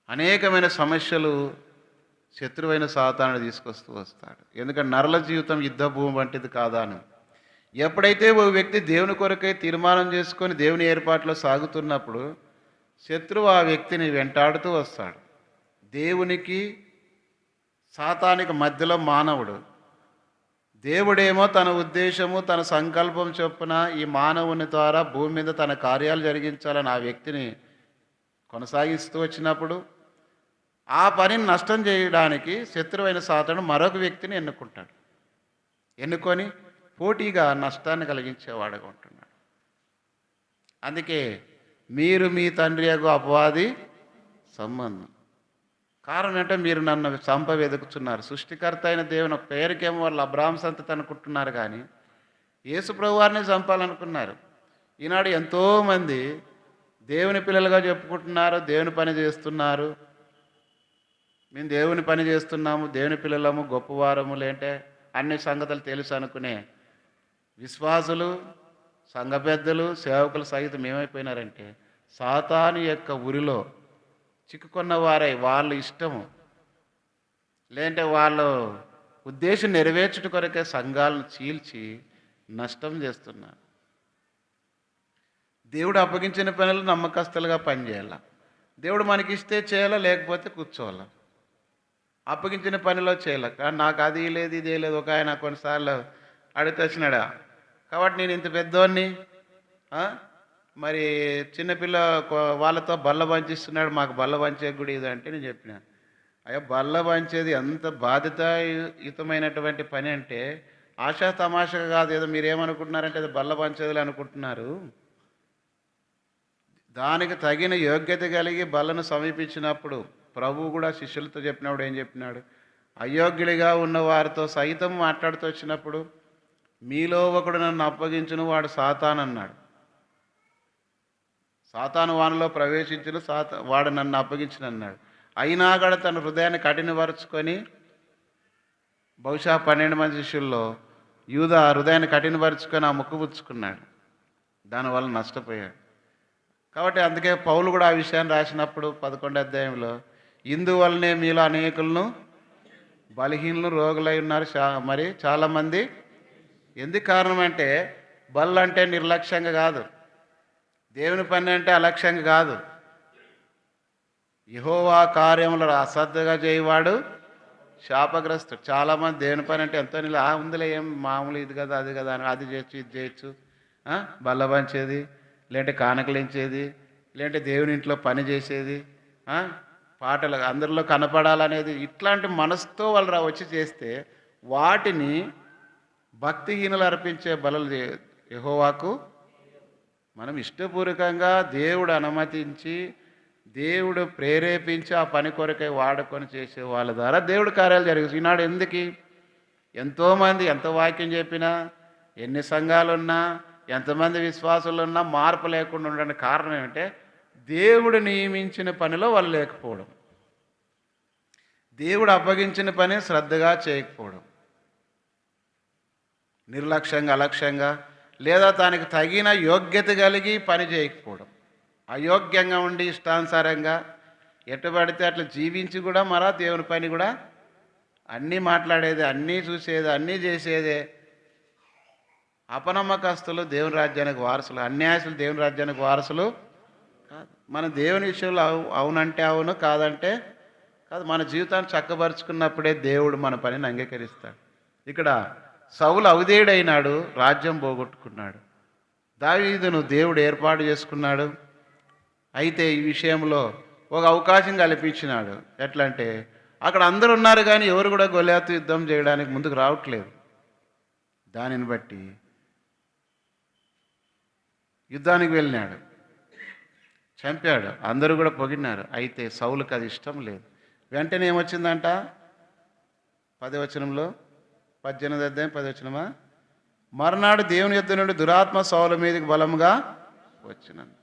అనేకమైన సమస్యలు శత్రువైన సాతానుడు తీసుకొస్తూ వస్తాడు. ఎందుకంటే నరల జీవితం యుద్ధ భూమి వంటిది కాదా అని. ఎప్పుడైతే ఓ వ్యక్తి దేవుని కొరకై తీర్మానం చేసుకొని దేవుని ఏర్పాట్లో సాగుతున్నప్పుడు శత్రువు ఆ వ్యక్తిని వెంటాడుతూ వస్తాడు. దేవునికి సాతానికి మధ్యలో మానవుడు. దేవుడేమో తన ఉద్దేశము, తన సంకల్పం చొప్పున ఈ మానవుని ద్వారా భూమి మీద తన కార్యాలు జరిగించాలని ఆ వ్యక్తిని కొనసాగిస్తూ వచ్చినప్పుడు ఆ పనిని నష్టం చేయడానికి శత్రువైన సాతాను మరొక వ్యక్తిని ఎన్నుకుంటాడు. ఎన్నుకొని పోటీగా నష్టాన్ని కలిగించేవాడుగా ఉంటున్నాడు. అందుకే మీరు మీ తండ్రి యొక్క అపవాది సంబంధం. కారణం ఏంటంటే మీరు నన్ను చంప వెతుకుతున్నారు. సృష్టికర్త అయిన దేవుని పేరుకేమో వాళ్ళు అబ్రాహ్మ సంతతి అనుకుంటున్నారు, కానీ యేసు ప్రభువారిని చంపాలనుకున్నారు. ఈనాడు ఎంతోమంది దేవుని పిల్లలుగా చెప్పుకుంటున్నారు, దేవుని పని చేస్తున్నారు. మేము దేవుని పని చేస్తున్నాము, దేవుని పిల్లలము, గొప్పవారము, లేంటే అన్ని సంగతులు తెలుసు అనుకునే విశ్వాసులు, సంఘ పెద్దలు, సేవకులు సహితం ఏమైపోయినారంటే సాతాను యొక్క ఉరిలో చిక్కుకున్న వారై వాళ్ళ ఇష్టము, లేదంటే వాళ్ళ ఉద్దేశం నెరవేర్చుట కొరకే సంఘాలను చీల్చి నష్టం చేస్తున్నారు. దేవుడు అప్పగించిన పనులు నమ్మకస్తులుగా పనిచేయాల. దేవుడు మనకి ఇస్తే చేయాలా, లేకపోతే కూర్చోవాలా. అప్పగించిన పనిలో చేయాల. కానీ నాకు అది లేదు, ఇదే లేదు. ఒక ఆయన కొన్నిసార్లు అడిగితే వచ్చినాడా, కాబట్టి నేను ఇంత పెద్దోడిని, మరి చిన్నపిల్ల వాళ్ళతో బల్ల పంచిస్తున్నాడు, మాకు బల్ల పంచే గుడి ఇది అంటే నేను చెప్పిన, అయ్యా బల్ల పంచేది ఎంత బాధ్యతాయుతమైనటువంటి పని అంటే ఆశా తమాషగా కాదు. ఏదో మీరు ఏమనుకుంటున్నారంటే అది బల్ల పంచేది అనుకుంటున్నారు. దానికి తగిన యోగ్యత కలిగి బల్లను సమీపించినప్పుడు ప్రభువు కూడా శిష్యులతో చెప్పినప్పుడు ఏం చెప్పినాడు, అయోగ్యుడిగా ఉన్న వారితో సైతం మాట్లాడుతూ వచ్చినప్పుడు మీలో ఒకడు నన్ను అప్పగించును, వాడు సాతాను అన్నాడు. సాతాను వానిలో ప్రవేశించును, వాడు నన్ను అప్పగించును అన్నాడు. అయినా కూడా తన హృదయాన్ని కఠినపరుచుకొని, బహుశా 12 మంది శిష్యుల్లో యూదా హృదయాన్ని కఠినపరుచుకొని ఆ ముక్కు పుచ్చుకున్నాడు. దానివల్ల నష్టపోయాడు. కాబట్టి అందుకే పౌలు కూడా ఆ విషయాన్ని రాసినప్పుడు 11వ అధ్యాయంలో ఇందువల్లనే మీలో అనేకులను బలహీనులు, రోగులై ఉన్నారు మరి చాలామంది. ఎందుకు కారణం అంటే బల్ల అంటే నిర్లక్ష్యంగా కాదు, దేవుని పని అంటే అలక్ష్యంగా కాదు. యెహోవా కార్యములు అశ్రద్ధగా చేయవాడు శాపగ్రస్తుడు. చాలామంది దేవుని పని అంటే ఎంతో ఉందిలే, ఏం మామూలు ఇది కదా అది కదా అని అది చేయొచ్చు ఇది చేయొచ్చు, బల్ల పంచేది, లేదంటే కానకలించేది, లేదంటే దేవుని ఇంట్లో పని చేసేది, పాటలు అందరిలో కనపడాలనేది, ఇట్లాంటి మనసుతో వాళ్ళు వచ్చి చేస్తే వాటిని భక్తిహీనులు అర్పించే బలులు యెహోవాకు మనం ఇష్టపూర్వకంగా దేవుడు అనుమతించి, దేవుడు ప్రేరేపించి ఆ పని కొరకై వాడుకొని చేసే వాళ్ళ ద్వారా దేవుడు కార్యాలు జరుగుతుంది. ఈనాడు ఎందుకు ఎంతోమంది ఎంత వాక్యం చెప్పినా, ఎన్ని సంఘాలున్నా, ఎంతమంది విశ్వాసులు ఉన్నా మార్పు లేకుండా ఉండడానికి కారణం ఏమంటే దేవుడు నియమించిన పనిలో వాళ్ళు లేకపోవడం, దేవుడు అప్పగించిన పని శ్రద్ధగా చేయకపోవడం, నిర్లక్ష్యంగా, అలక్ష్యంగా, లేదా దానికి తగిన యోగ్యత కలిగి పని చేయకపోవడం, అయోగ్యంగా ఉండి ఇష్టానుసారంగా ఎటు పడితే అట్లా జీవించి కూడా మరా దేవుని పని కూడా అన్నీ మాట్లాడేది, అన్నీ చూసేది, అన్నీ చేసేదే. అపనమ్మకస్తులు దేవుని రాజ్యానికి వారసులు, అన్యాయసులు దేవుని రాజ్యానికి వారసులు కాదు. మన దేవుని విషయంలో అవునంటే అవును, కాదంటే కాదు. మన జీవితాన్ని చక్కబరుచుకున్నప్పుడే దేవుడు మన పనిని అంగీకరిస్తాడు. ఇక్కడ సౌలు అవిధేయుడైనాడు, రాజ్యం పోగొట్టుకున్నాడు. దావీదును దేవుడు ఏర్పాటు చేసుకున్నాడు. అయితే ఈ విషయంలో ఒక అవకాశం కల్పించినాడు. ఎట్లా అంటే అక్కడ అందరూ ఉన్నారు కానీ ఎవరు కూడా గొలియాతు యుద్ధం చేయడానికి ముందుకు రావట్లేదు. దానిని బట్టి యుద్ధానికి వెళ్ళినాడు, చంపాడు, అందరూ కూడా పొగిడినారు. అయితే సౌలుకి అది ఇష్టం లేదు. వెంటనే ఏమొచ్చిందంట 10వ వచనంలో, 18వ అధ్యాయం 10వ వచనమా, మర్నాడు దేవుని యుద్ధ నుండి దురాత్మ సౌలు మీదకి బలంగా వచ్చినాను.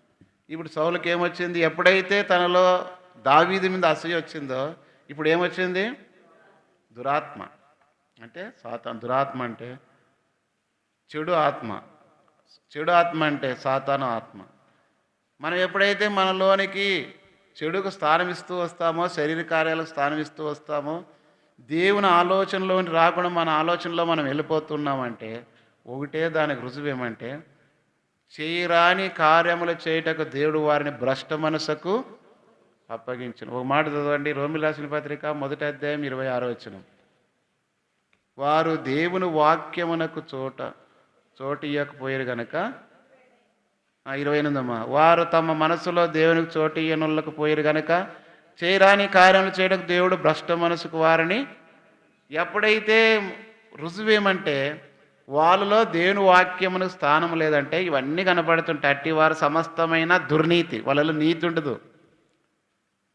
ఇప్పుడు సౌలుకి ఏమొచ్చింది? ఎప్పుడైతే తనలో దావీదు మీద అసూయ వచ్చిందో ఇప్పుడు ఏమొచ్చింది? దురాత్మ. అంటే సాతాను. దురాత్మ అంటే చెడు ఆత్మ. చెడు ఆత్మ అంటే సాతాను ఆత్మ. మనం ఎప్పుడైతే మనలోనికి చెడుకు స్థానం ఇస్తూ వస్తామో, శరీర కార్యాలకు స్థానం ఇస్తూ వస్తామో, దేవుని ఆలోచనలోని రాకుండా మన ఆలోచనలో మనం వెళ్ళిపోతున్నామంటే ఒకటే దానికి రుజువు ఏమంటే, చేయరాని కార్యములు చేయుటకు దేవుడు వారిని భ్రష్ట మనసుకు అప్పగించను. ఒక మాట చదవండి, రోమిలి రాసిన పత్రిక 1వ అధ్యాయం 26వ వచనం. వారు దేవుని వాక్యమునకు చోటు ఇయ్యకపోయారు గనక, 28 వారు తమ మనసులో దేవునికి చోటు ఇయ్యనులకు పోయారు గనక చేయరాని కార్యములు చేయడానికి దేవుడు భ్రష్ట మనసుకు వారిని. ఎప్పుడైతే రుజువేమంటే వాళ్ళలో దేవుని వాక్యమునకు స్థానం లేదంటే ఇవన్నీ కనపడుతుంటాయి. అట్టి వారు సమస్తమైన దుర్నీతి, వాళ్ళలో నీతి ఉండదు,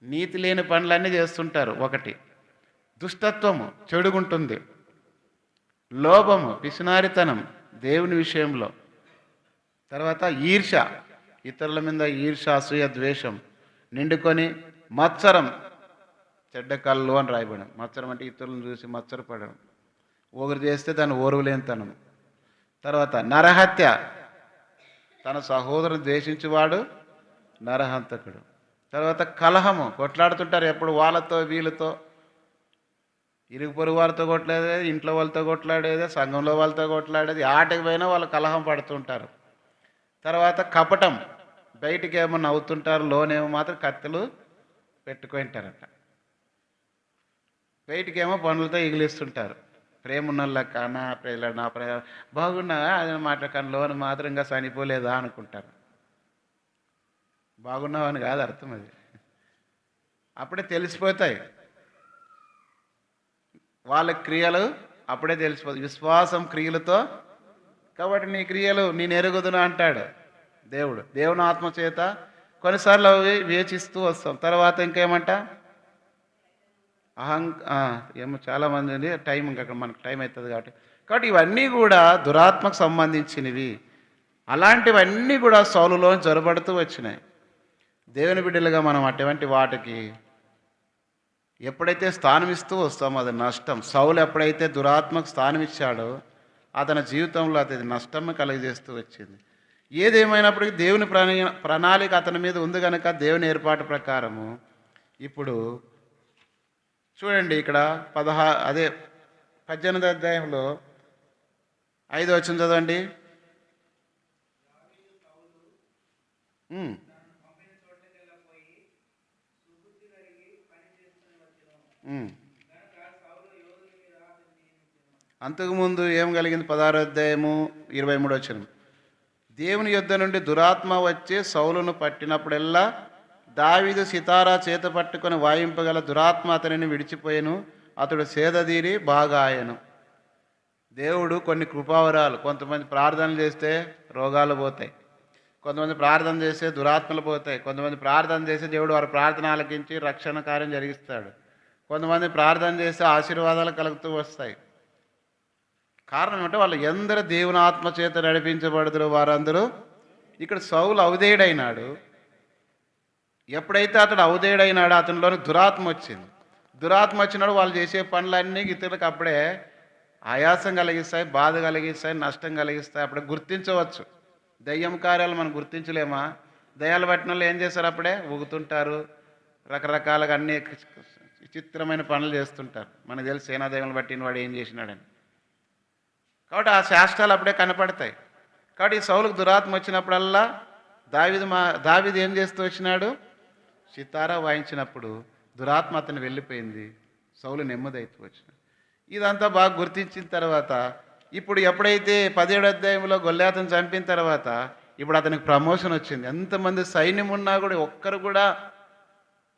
నీతి లేని పనులన్నీ చేస్తుంటారు. ఒకటి దుష్టత్వము, చెడుగుంటుంది. లోభము, పిసినారితనం దేవుని విషయంలో. తర్వాత ఈర్ష్య, ఇతరుల మీద ఈర్ష్య, అసూయ, ద్వేషం నిండుకొని, మత్సరం, చెడ్డ కళ్ళు అని రాయబడం. మత్సరం అంటే ఇతరులను చూసి మత్సరపడడం, ఒకరు చేస్తే దాన్ని ఓర్వలేనితనం. తర్వాత నరహత్య, తన సహోదరుని ద్వేషించేవాడు నరహంతకుడు. తర్వాత కలహము, కొట్లాడుతుంటారు ఎప్పుడు వాళ్ళతో వీళ్ళతో, ఇరుగు పొరుగు వారితో కొట్లాడేది, ఇంట్లో వాళ్ళతో కొట్లాడేది, సంఘంలో వాళ్ళతో కొట్లాడేది, ఆటకి పోయినా వాళ్ళు కలహం పడుతుంటారు. తర్వాత కపటం, బయటికి ఏమో నవ్వుతుంటారు, లోనేమో మాత్రం కత్తులు పెట్టుకుంటారట. బయటికేమో పనులతో ఎగిలిస్తుంటారు. ప్రేమ ఉన్నోళ్ళక నా ప్రేమ నా ప్రేమ బాగున్నా అది మాట్లాడకాని లోను మాత్రం ఇంకా చనిపోలేదా అనుకుంటారు. బాగున్నావని కాదు అర్థం, అది అప్పుడే తెలిసిపోతాయి వాళ్ళ క్రియలు, అప్పుడే తెలిసిపోతాయి. విశ్వాసం క్రియలతో, కాబట్టి నీ క్రియలు నేను ఎరుగుదును అంటాడు దేవుడు. దేవుని ఆత్మ చేత కొన్నిసార్లు అవి వేచిస్తూ వస్తాం. తర్వాత ఇంకేమంట, ఏమో చాలామంది టైం ఇంకా మనకు టైం అవుతుంది కాబట్టి ఇవన్నీ కూడా దురాత్మకు సంబంధించినవి. అలాంటివన్నీ కూడా సౌలులో జొరబడుతూ వచ్చినాయి. దేవుని బిడ్డలుగా మనం అటువంటి వాటికి ఎప్పుడైతే స్థానం ఇస్తూ వస్తామో అది నష్టం. సౌలు ఎప్పుడైతే దురాత్మకు స్థానం ఇచ్చాడో అతని జీవితంలో అది నష్టం కలిగజేస్తూ వచ్చింది. ఏదేమైనప్పటికీ దేవుని ప్రణాళిక అతని మీద ఉంది కనుక దేవుని ఏర్పాటు ప్రకారము ఇప్పుడు చూడండి ఇక్కడ 18వ అధ్యాయంలో 5వ వచనం చదవండి. అంతకుముందు ఏం కలిగింది? 16వ అధ్యాయము 23వ వచనం. దేవుని యుద్ధ నుండి దురాత్మ వచ్చి సౌలును పట్టినప్పుడెల్లా దావీదు సితారా చేత పట్టుకొని వాయింపగల దురాత్మ అతనిని విడిచిపోయాను, అతడు సేదదీరి బాగా ఆయను. దేవుడు కొన్ని కృపావరాలు, కొంతమంది ప్రార్థనలు చేస్తే రోగాలు పోతాయి, కొంతమంది ప్రార్థన చేస్తే దురాత్మలు పోతాయి, కొంతమంది ప్రార్థన చేస్తే దేవుడు వారి ప్రార్థన ఆలకించి రక్షణ కార్యం జరిగిస్తాడు, కొంతమంది ప్రార్థన చేస్తే ఆశీర్వాదాలు కలుగుతూ వస్తాయి. కారణం ఏమంటే వాళ్ళు ఎందరూ దేవుని ఆత్మ చేత నడిపించబడుతురు వారందరూ. ఇక్కడ సౌలు అవిధేయుడైనాడు. ఎప్పుడైతే అతడు అవిధేయుడైనాడో అతనిలోని దురాత్మ వచ్చింది. దురాత్మ వచ్చినాడు, వాళ్ళు చేసే పనులన్నీ ఇతరులకు అప్పుడే ఆయాసం కలిగిస్తాయి, బాధ కలిగిస్తాయి, నష్టం కలిగిస్తాయి. అప్పుడు గుర్తించవచ్చు. దయ్యం కార్యాలు మనం గుర్తించలేమా? దయ్యాలు పట్టిన వాళ్ళు ఏం చేస్తారు? అప్పుడే ఊగుతుంటారు, రకరకాలుగా అన్ని విచిత్రమైన పనులు చేస్తుంటారు. మనకు తెలిసి సేనా దయ్యాలను పట్టిన వాడు ఏం చేసినాడని. కాబట్టి ఆ శాస్త్రాలు అప్పుడే కనపడతాయి. కాబట్టి ఈ సౌలుకు దురాత్మ వచ్చినప్పుడల్లా దావీదు ఏం చేస్తూ వచ్చినాడు? సితారా వాయించినప్పుడు దురాత్మ అతను వెళ్ళిపోయింది, సౌలు నెమ్మదైతూ వచ్చినాడు. ఇదంతా బాగా గుర్తించిన తర్వాత ఇప్పుడు ఎప్పుడైతే 17వ అధ్యాయంలో గొల్యాతును చంపిన తర్వాత ఇప్పుడు అతనికి ప్రమోషన్ వచ్చింది. ఎంతమంది సైన్యం ఉన్నా కూడా ఒక్కరు కూడా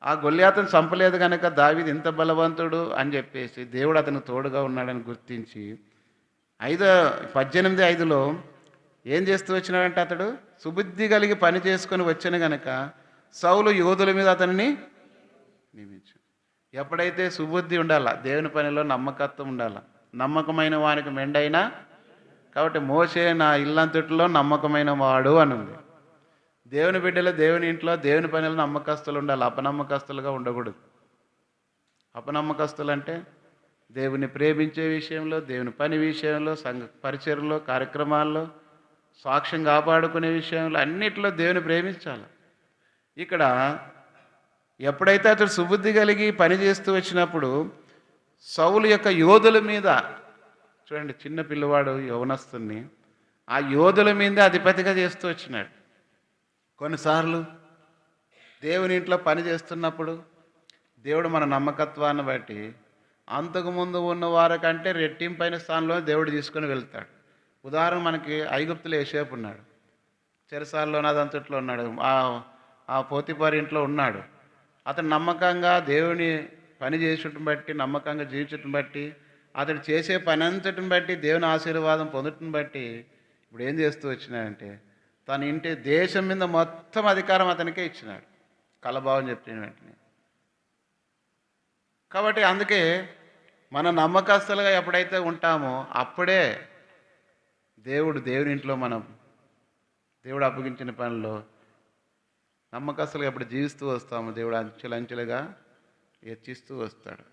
ఆ గొల్యాతును చంపలేదు కనుక దావీదు ఇంత బలవంతుడు అని చెప్పేసి దేవుడు అతనికి తోడుగా ఉన్నాడని గుర్తించి 18:5లో ఏం చేస్తూ వచ్చినాడంటే అతడు సుబుద్ధి కలిగి పని చేసుకొని వచ్చిన గనక సౌలు యోధుల మీద అతనిని నియమించాడు. ఎప్పుడైతే సుబుద్ధి ఉండాలా, దేవుని పనిలో నమ్మకత్వం ఉండాలా. నమ్మకమైన వానికి మెండైనా, కాబట్టి మోషే నా ఇల్లంతటిలో నమ్మకమైన వాడు అని ఉంది. దేవుని బిడ్డలు దేవుని ఇంట్లో దేవుని పనిలో నమ్మకస్తులు ఉండాలి, అపనమ్మకస్తులుగా ఉండకూడదు. అపనమ్మకస్తులు అంటే దేవుని ప్రేమించే విషయంలో, దేవుని పని విషయంలో, సంఘ పరిచర్లో, కార్యక్రమాల్లో, సాక్ష్యం కాపాడుకునే విషయంలో అన్నిట్లో దేవుని ప్రేమించాలి. ఇక్కడ ఎప్పుడైతే అతడు సుబుద్ధి కలిగి పని చేస్తూ వచ్చినప్పుడు సౌలు యొక్క యోధుల మీద, చూడండి చిన్న పిల్లవాడు యవనస్తుని ఆ యోధుల మీద అధిపతిగా చేస్తూ వచ్చినాడు. కొన్నిసార్లు దేవుని ఇంట్లో పని చేస్తున్నప్పుడు దేవుడు మన నమ్మకత్వాన్ని బట్టి అంతకుముందు ఉన్న వారికంటే రెట్టింపైన స్థానంలో దేవుడు తీసుకొని వెళ్తాడు. ఉదాహరణ మనకి ఐగుప్తులో యోసేపు ఉన్నాడు, చెరసాలలో అదంతట్లో ఉన్నాడు, ఆ పోతిఫారు ఇంట్లో ఉన్నాడు. అతను నమ్మకంగా దేవుని పని చేసటం బట్టి, నమ్మకంగా జీవించటం బట్టి, అతడు చేసే పని అంతటిని బట్టి దేవుని ఆశీర్వాదం పొందటం బట్టి ఇప్పుడు ఏం చేస్తూ వచ్చినాడంటే తన ఇంటి దేశం మీద మొత్తం అధికారం అతనికే ఇచ్చినాడు, కలభావం చెప్పిన వెంటనే. కాబట్టి అందుకే మన నమ్మకస్తులుగా ఎప్పుడైతే ఉంటామో అప్పుడే దేవుని ఇంట్లో మనం దేవుడు అప్పగించిన పనిలో నమ్మకస్తులుగా ఎప్పుడు జీవిస్తూ వస్తాము, దేవుడు అంచెలంచెలుగా హెచ్చిస్తూ వస్తాడు.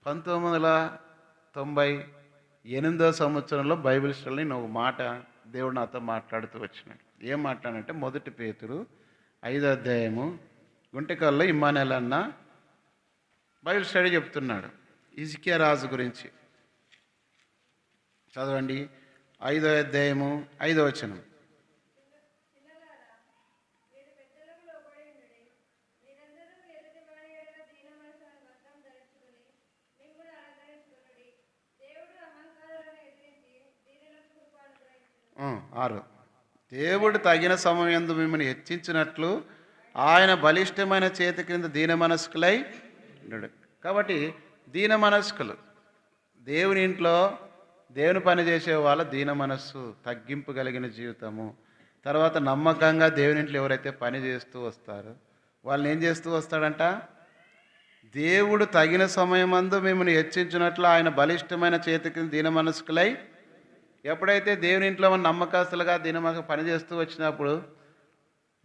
1998వ సంవత్సరంలో బైబిల్ స్టడీలో నేను ఒక మాట దేవుడు నాతో మాట్లాడుతూ వచ్చినాడు. ఏం మాట్లాడంటే 1 పేతురు 5వ అధ్యాయము గుంటకల్లో ఇమ్మానుయేల్ అన్న బైబిల్ స్టడీ చెప్తున్నాడు హిజ్కియా రాజు గురించి. చదవండి 5వ అధ్యాయము 5వ వచనం. దేవుడు తగిన సమయంలో మిమ్మల్ని హెచ్చించినట్లు ఆయన బలిష్టమైన చేతి క్రింద దీన మనస్కులై ఉన్నాడు. కాబట్టి దీన మనస్కులు దేవుని ఇంట్లో దేవుని పని చేసే వాళ్ళ దీన మనస్సు, తగ్గింపు కలిగిన జీవితము. తర్వాత నమ్మకంగా దేవుని ఇంట్లో ఎవరైతే పని చేస్తూ వస్తారో వాళ్ళని ఏం చేస్తూ వస్తాడంట? దేవుడు తగిన సమయమందు మిమ్మల్ని హెచ్చించినట్లు ఆయన బలిష్టమైన చేతి కింద దీన మనస్కులై. ఎప్పుడైతే దేవుని ఇంట్లో మన నమ్మకస్తులుగా దీనమనసు పని చేస్తూ వచ్చినప్పుడు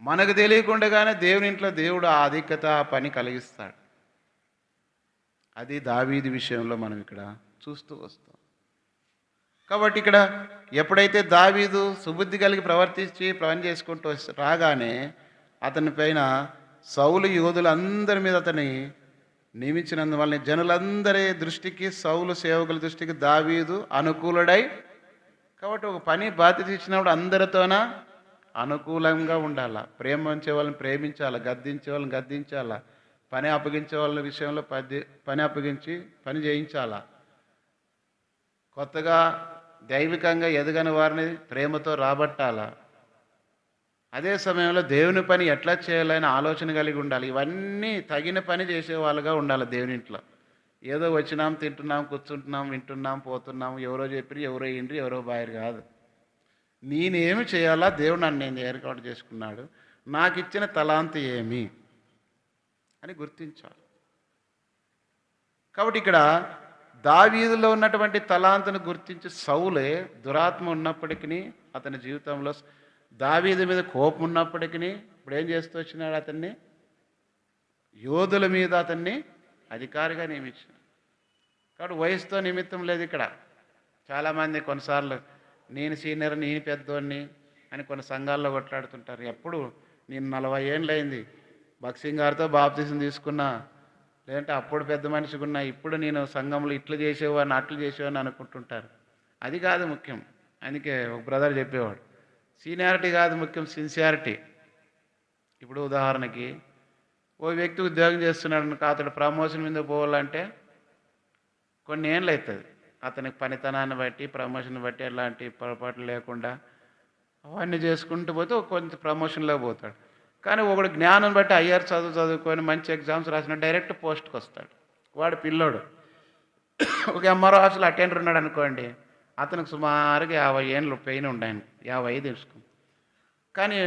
మనకు తెలియకుండానే దేవుని ఇంట్లో దేవుడు ఆ ఆధిక్యత ఆ పని కలిగిస్తాడు. అది దావీదు విషయంలో మనం ఇక్కడ చూస్తూ వస్తాం. కాబట్టి ఇక్కడ ఎప్పుడైతే దావీదు సుబుద్ధి కలిగి ప్రవర్తించి పని చేసుకుంటూ రాగానే అతని పైన సౌలు యోధులందరి మీద అతని నియమించినందువల్ల జనులందరి దృష్టికి, సౌలు సేవకుల దృష్టికి దావీదు అనుకూలుడై. కాబట్టి ఒక పని బాధ్యత ఇచ్చినప్పుడు అందరితోన అనుకూలంగా ఉండాలా, ప్రేమించే వాళ్ళని ప్రేమించాలా, గద్దించే వాళ్ళని గద్దించాలా, పని అప్పగించే వాళ్ళ విషయంలో పని అప్పగించి పని చేయించాలా. కొత్తగా దైవికంగా ఎదగని వారిని ప్రేమతో రాబట్టాలా. అదే సమయంలో దేవుని పని ఎట్లా చేయాలని ఆలోచన కలిగి ఉండాలి. ఇవన్నీ తగిన పని చేసే వాళ్ళుగా ఉండాలి దేవుని ఇంట్లో. ఏదో వచ్చినాం, తింటున్నాం, కూర్చుంటున్నాం, వింటున్నాం, పోతున్నాం, ఎవరో చెప్పి ఎవరో ఇండ్రి ఎవరో బాయరు కాదు. నేనేమి చేయాలా, దేవుడు నన్ను నేను ఏర్పాటు చేసుకున్నాడు, నాకు ఇచ్చిన తలాంతి ఏమి అని గుర్తించాలి. కాబట్టి ఇక్కడ దావీదులో ఉన్నటువంటి తలాంతును గుర్తించి సౌలే దురాత్మ ఉన్నప్పటికీ అతని జీవితంలో దావీదు మీద కోపం ఉన్నప్పటికీ ఇప్పుడు ఏం చేస్తూ వచ్చినాడు? అతన్ని యోధుల మీద అతన్ని అధికారిగా నియమించాడు. కాబట్టి వయసుతో నిమిత్తం లేదు ఇక్కడ. చాలామంది కొన్నిసార్లు నేను సీనియర్, నేను పెద్దోడిని అని కొన్ని సంఘాల్లో కొట్లాడుతుంటారు. ఎప్పుడు నేను 40 ఏళ్ళు అయింది భక్సింగ్ గారితో బాప్తీసం తీసుకున్నా, లేదంటే అప్పుడు పెద్ద మనిషిగా ఉన్నా, ఇప్పుడు నేను సంఘంలో ఇట్లు చేసేవాడిని అట్లు చేసేవాడిని అనుకుంటుంటారు. అది కాదు ముఖ్యం. అందుకే ఒక బ్రదర్ చెప్పేవాడు, సీనియారిటీ కాదు ముఖ్యం, సిన్సియారిటీ. ఇప్పుడు ఉదాహరణకి ఓ వ్యక్తి ఉద్యోగం చేస్తున్నాడు అనుకో, అతడు ప్రమోషన్ మీద పోవాలంటే కొన్ని ఏళ్ళు అవుతుంది. అతనికి పనితనాన్ని బట్టి, ప్రమోషన్ బట్టి ఎలాంటి పొరపాట్లు లేకుండా అవన్నీ చేసుకుంటూ పోతే కొంత ప్రమోషన్లో పోతాడు. కానీ ఒకడు జ్ఞానం బట్టి ఐఆర్ చదువుకొని మంచి ఎగ్జామ్స్ రాసిన డైరెక్ట్ పోస్ట్కి వస్తాడు. వాడు పిల్లోడు ఒక ఎంఆర్ఓ ఆఫీస్లో అటెండర్ ఉన్నాడు అనుకోండి, అతనికి సుమారుగా 50 ఏళ్ళు పెయిన్ ఉండాయని, 55 తీసుకుంది. కానీ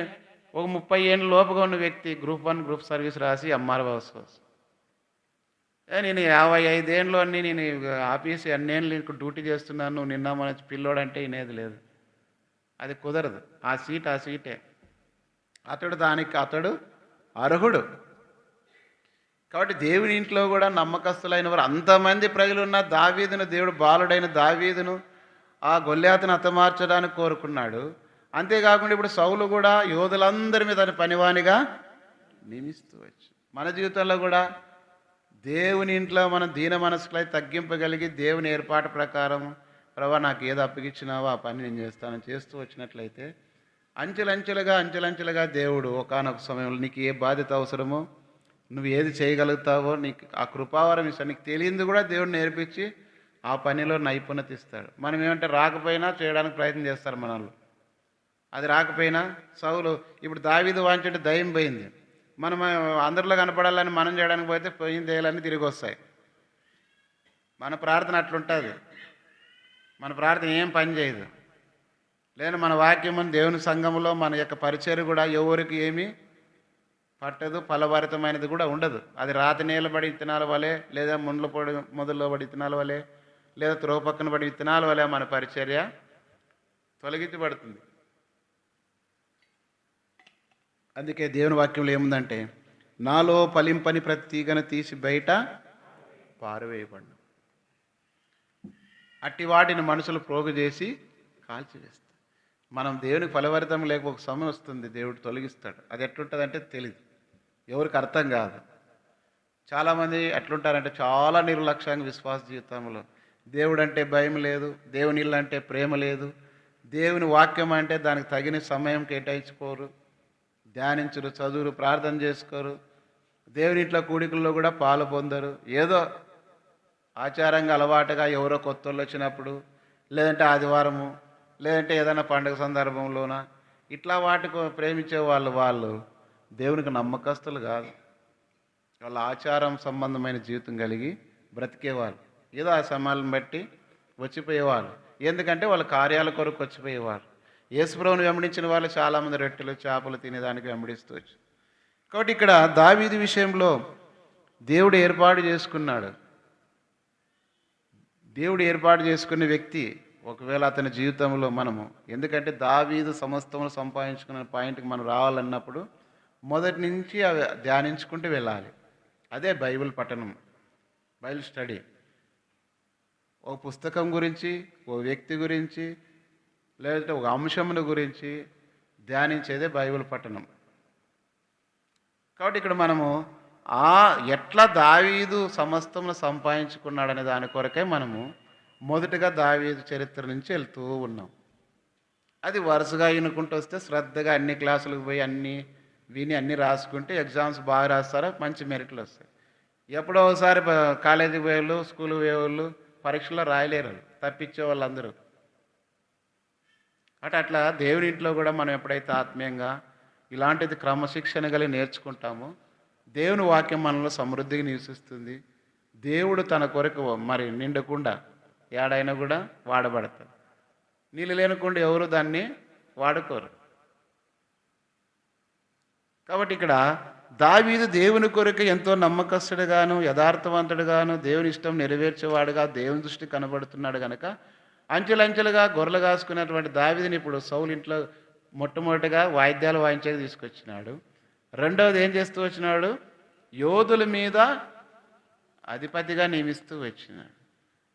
ఒక 30 ఏళ్ళ లోపుగా ఉన్న వ్యక్తి గ్రూప్ 1 గ్రూప్ సర్వీస్ రాసి ఎంఆర్ఓ వస్తుంది. నేను 55 ఏళ్ళు అన్నీ నేను ఆఫీస్ అన్నేళ్ళు నీకు డ్యూటీ చేస్తున్నాను, నువ్వు నిన్న మన పిల్లోడు అంటే వినేది లేదు. అది కుదరదు. ఆ సీటే. అతడు అర్హుడు. కాబట్టి దేవుని ఇంట్లో కూడా నమ్మకస్తులైన వారు అంతమంది ప్రజలున్న దావీదును, దేవుడు బాలుడైన దావీదును ఆ గొల్యాతును హతమార్చడానికి కోరుకున్నాడు. అంతేకాకుండా ఇప్పుడు సౌలు కూడా యోధులందరి మీద పనివానిగా నియమిస్తూ వచ్చు. మన జీవితంలో కూడా దేవుని ఇంట్లో మనం దీన మనసులై తగ్గింపగలిగి దేవుని ఏర్పాటు ప్రకారం ప్రభా నాకు ఏదో అప్పగించినావో ఆ పని నేను చేస్తూ వచ్చినట్లయితే అంచెలంచెలుగా దేవుడు ఒకానొక సమయంలో నీకు ఏ బాధ్యత అవసరమో, నువ్వు ఏది చేయగలుగుతావో నీకు ఆ కృపావరం ఇస్తాడు. నీకు తెలియంది కూడా దేవుడు నేర్పించి ఆ పనిలో నైపుణ్యత ఇస్తాడు. మనం ఏమంటే రాకపోయినా చేయడానికి ప్రయత్నం చేస్తారు మనల్ని. అది రాకపోయినా సౌలు ఇప్పుడు దావీదు వాంచే దయ్యం పోయింది, మనం అందరిలో కనపడాలని మనం చేయడానికి పోతే పోయిన దయ్యాలన్నీ తిరిగి వస్తాయి. మన ప్రార్థన అట్లుంటుంది. మన ప్రార్థన ఏం పని చేయదు. లేదా మన వాక్యము దేవుని సంఘంలో మన యొక్క పరిచయం కూడా ఎవరికి ఏమీ పట్టదు, ఫలభరితమైనది కూడా ఉండదు. అది రాతి నేల పడి విత్తనాల వలె, లేదా మొదల్లో పడి విత్తనాల వలె, లేదా త్రోవ పక్కన పడి విత్తనాల వలె మన పరిచర్య తొలగించబడుతుంది. అందుకే దేవుని వాక్యంలో ఏముందంటే, నాలో ఫలింపని ప్రతి తీగను తీసి బయట పారవేయబడిన అట్టి వాటిని మనుషులు ప్రోగు చేసి కాల్చివేస్తారు. మనం దేవునికి ఫలభరితం లేక ఒక సమయం వస్తుంది, దేవుడు తొలగిస్తాడు. అది ఎట్లుంటుందంటే తెలియదు, ఎవరికి అర్థం కాదు. చాలామంది ఎట్లుంటారంటే చాలా నిర్లక్ష్యంగా విశ్వాస జీవితంలో దేవుడు అంటే భయం లేదు, దేవుని ఇల్లు అంటే ప్రేమ లేదు, దేవుని వాక్యం అంటే దానికి తగిన సమయం కేటాయించుకోరు, ధ్యానించరు, చదువురు, ప్రార్థన చేసుకోరు, దేవుని ఇంట్లో కూడికల్లో కూడా పాలు పొందరు. ఏదో ఆచారంగా అలవాటుగా ఎవరో కొత్త వాళ్ళు వచ్చినప్పుడు, లేదంటే ఆదివారము, లేదంటే ఏదైనా పండుగ సందర్భంలోన ఇట్లా వాటికి ప్రేమించే వాళ్ళు దేవునికి నమ్మకస్తులు కాదు. వాళ్ళ ఆచారం సంబంధమైన జీవితం కలిగి బ్రతికేవాళ్ళు. ఏదో ఆ సమయాలను బట్టి వచ్చిపోయేవాళ్ళు. ఎందుకంటే వాళ్ళ కార్యాల కొరకు వచ్చిపోయేవారు. యేసుప్రభువుని వెంబడించిన వాళ్ళు చాలామంది రొట్టెలు చేపలు తినేదానికి వెంబడిస్తూ వచ్చు. కాబట్టి ఇక్కడ దావీదు విషయంలో దేవుడు ఏర్పాటు చేసుకున్నాడు. దేవుడు ఏర్పాటు చేసుకున్న వ్యక్తి ఒకవేళ అతని జీవితంలో మనము, ఎందుకంటే దావీదు సమస్తమును సంపాదించుకున్న పాయింట్కి మనం రావాలన్నప్పుడు మొదటి నుంచి అవి ధ్యానించుకుంటూ వెళ్ళాలి. అదే బైబిల్ పఠనం, బైబిల్ స్టడీ. ఓ పుస్తకం గురించి, ఓ వ్యక్తి గురించి, లేదంటే ఒక అంశముల గురించి ధ్యానించేదే బైబిల్ పఠనం. కాబట్టి ఇక్కడ మనము ఎట్లా దావీదు సమస్తమును సంపాదించుకున్నాడనే దాని కొరకే మనము మొదటగా దావీదు చరిత్ర నుంచి వెళ్తూ ఉన్నాం. అది వరుసగా వినుకుంటూ వస్తే శ్రద్ధగా అన్ని క్లాసులకు పోయి అన్నీ విని అన్నీ రాసుకుంటే ఎగ్జామ్స్ బాగా రాస్తారా, మంచి మెరిట్లు వస్తాయి. ఎప్పుడో ఒకసారి కాలేజీకి పోయేవాళ్ళు, స్కూల్కి పోయేవాళ్ళు పరీక్షలో రాయలేరు, తప్పించే వాళ్ళందరూ. అట్లా దేవుని ఇంట్లో కూడా మనం ఎప్పుడైతే ఆత్మీయంగా ఇలాంటిది క్రమశిక్షణ కలిగి నేర్చుకుంటామో దేవుని వాక్యం మనలో సమృద్ధిగా నివసిస్తుంది. దేవుడు తన కొరకు మరి నిండకుండా ఏడైనా కూడా వాడబడతాడు. నీళ్ళు లేనకుండా ఎవరు దాన్ని వాడుకోరు. కాబట్టి ఇక్కడ దావీదు దేవుని కొరకు ఎంతో నమ్మకస్తుడుగాను, యథార్థవంతుడుగాను, దేవుని ఇష్టం నెరవేర్చేవాడుగా దేవుని దృష్టి కనబడుతున్నాడు కనుక అంచెలంచెలుగా గొర్రెలు కాసుకున్నటువంటి దావీదుని ఇప్పుడు సౌలు ఇంట్లో మొట్టమొదటిగా వాయిద్యాలు వాయించేది తీసుకొచ్చినాడు. రెండవది ఏం చేస్తూ వచ్చినాడు, యోధుల మీద అధిపతిగా నియమిస్తూ వచ్చినాడు.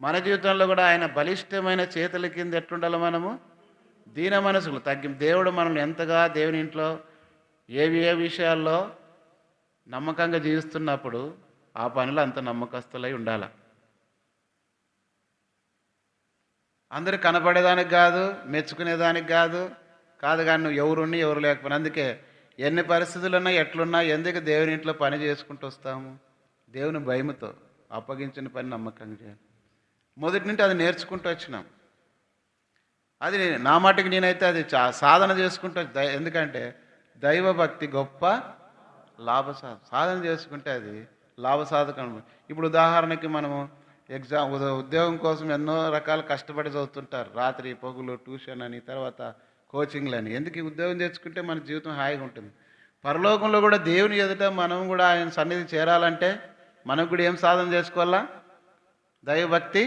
మన జీవితంలో కూడా ఆయన బలిష్టమైన చేతుల కింద ఎట్లుండాలి మనము? దీన మనసులు దేవుడు మనల్ని ఎంతగా దేవుని ఇంట్లో ఏ విషయాల్లో నమ్మకంగా జీవిస్తున్నప్పుడు ఆ పనిలో అంత నమ్మకస్తులై ఉండాలి. అందరూ కనపడేదానికి కాదు, మెచ్చుకునేదానికి కాదు కానీ నువ్వు ఎవరున్నా ఎవరు లేకపోయినా. అందుకే ఎన్ని పరిస్థితులున్నా ఎట్లున్నా ఎందుకు దేవుని ఇంట్లో పని చేసుకుంటూ వస్తాము? దేవుని భయముతో అప్పగించిన పని నమ్మకంగా చేయాలి. మొదటి నుండి అది నేర్చుకుంటూ వచ్చినాం. అది నా మాటకి నేనైతే అది సాధన చేసుకుంటూ, ఎందుకంటే దైవభక్తి గొప్ప సాధన చేసుకుంటే అది లాభసాధకం. ఇప్పుడు ఉదాహరణకి మనము ఉద్యోగం కోసం ఎన్నో రకాల కష్టపడి చదువుతుంటారు. రాత్రి పగులు ట్యూషన్ అని, తర్వాత కోచింగ్లని. ఎందుకు ఈ ఉద్యోగం తెచ్చుకుంటే మన జీవితం హాయిగా ఉంటుంది. పరలోకంలో కూడా దేవుని ఎదుట మనం కూడా ఆయన సన్నిధి చేరాలంటే మనం కూడా ఏం సాధన చేసుకోవాలా? దైవభక్తి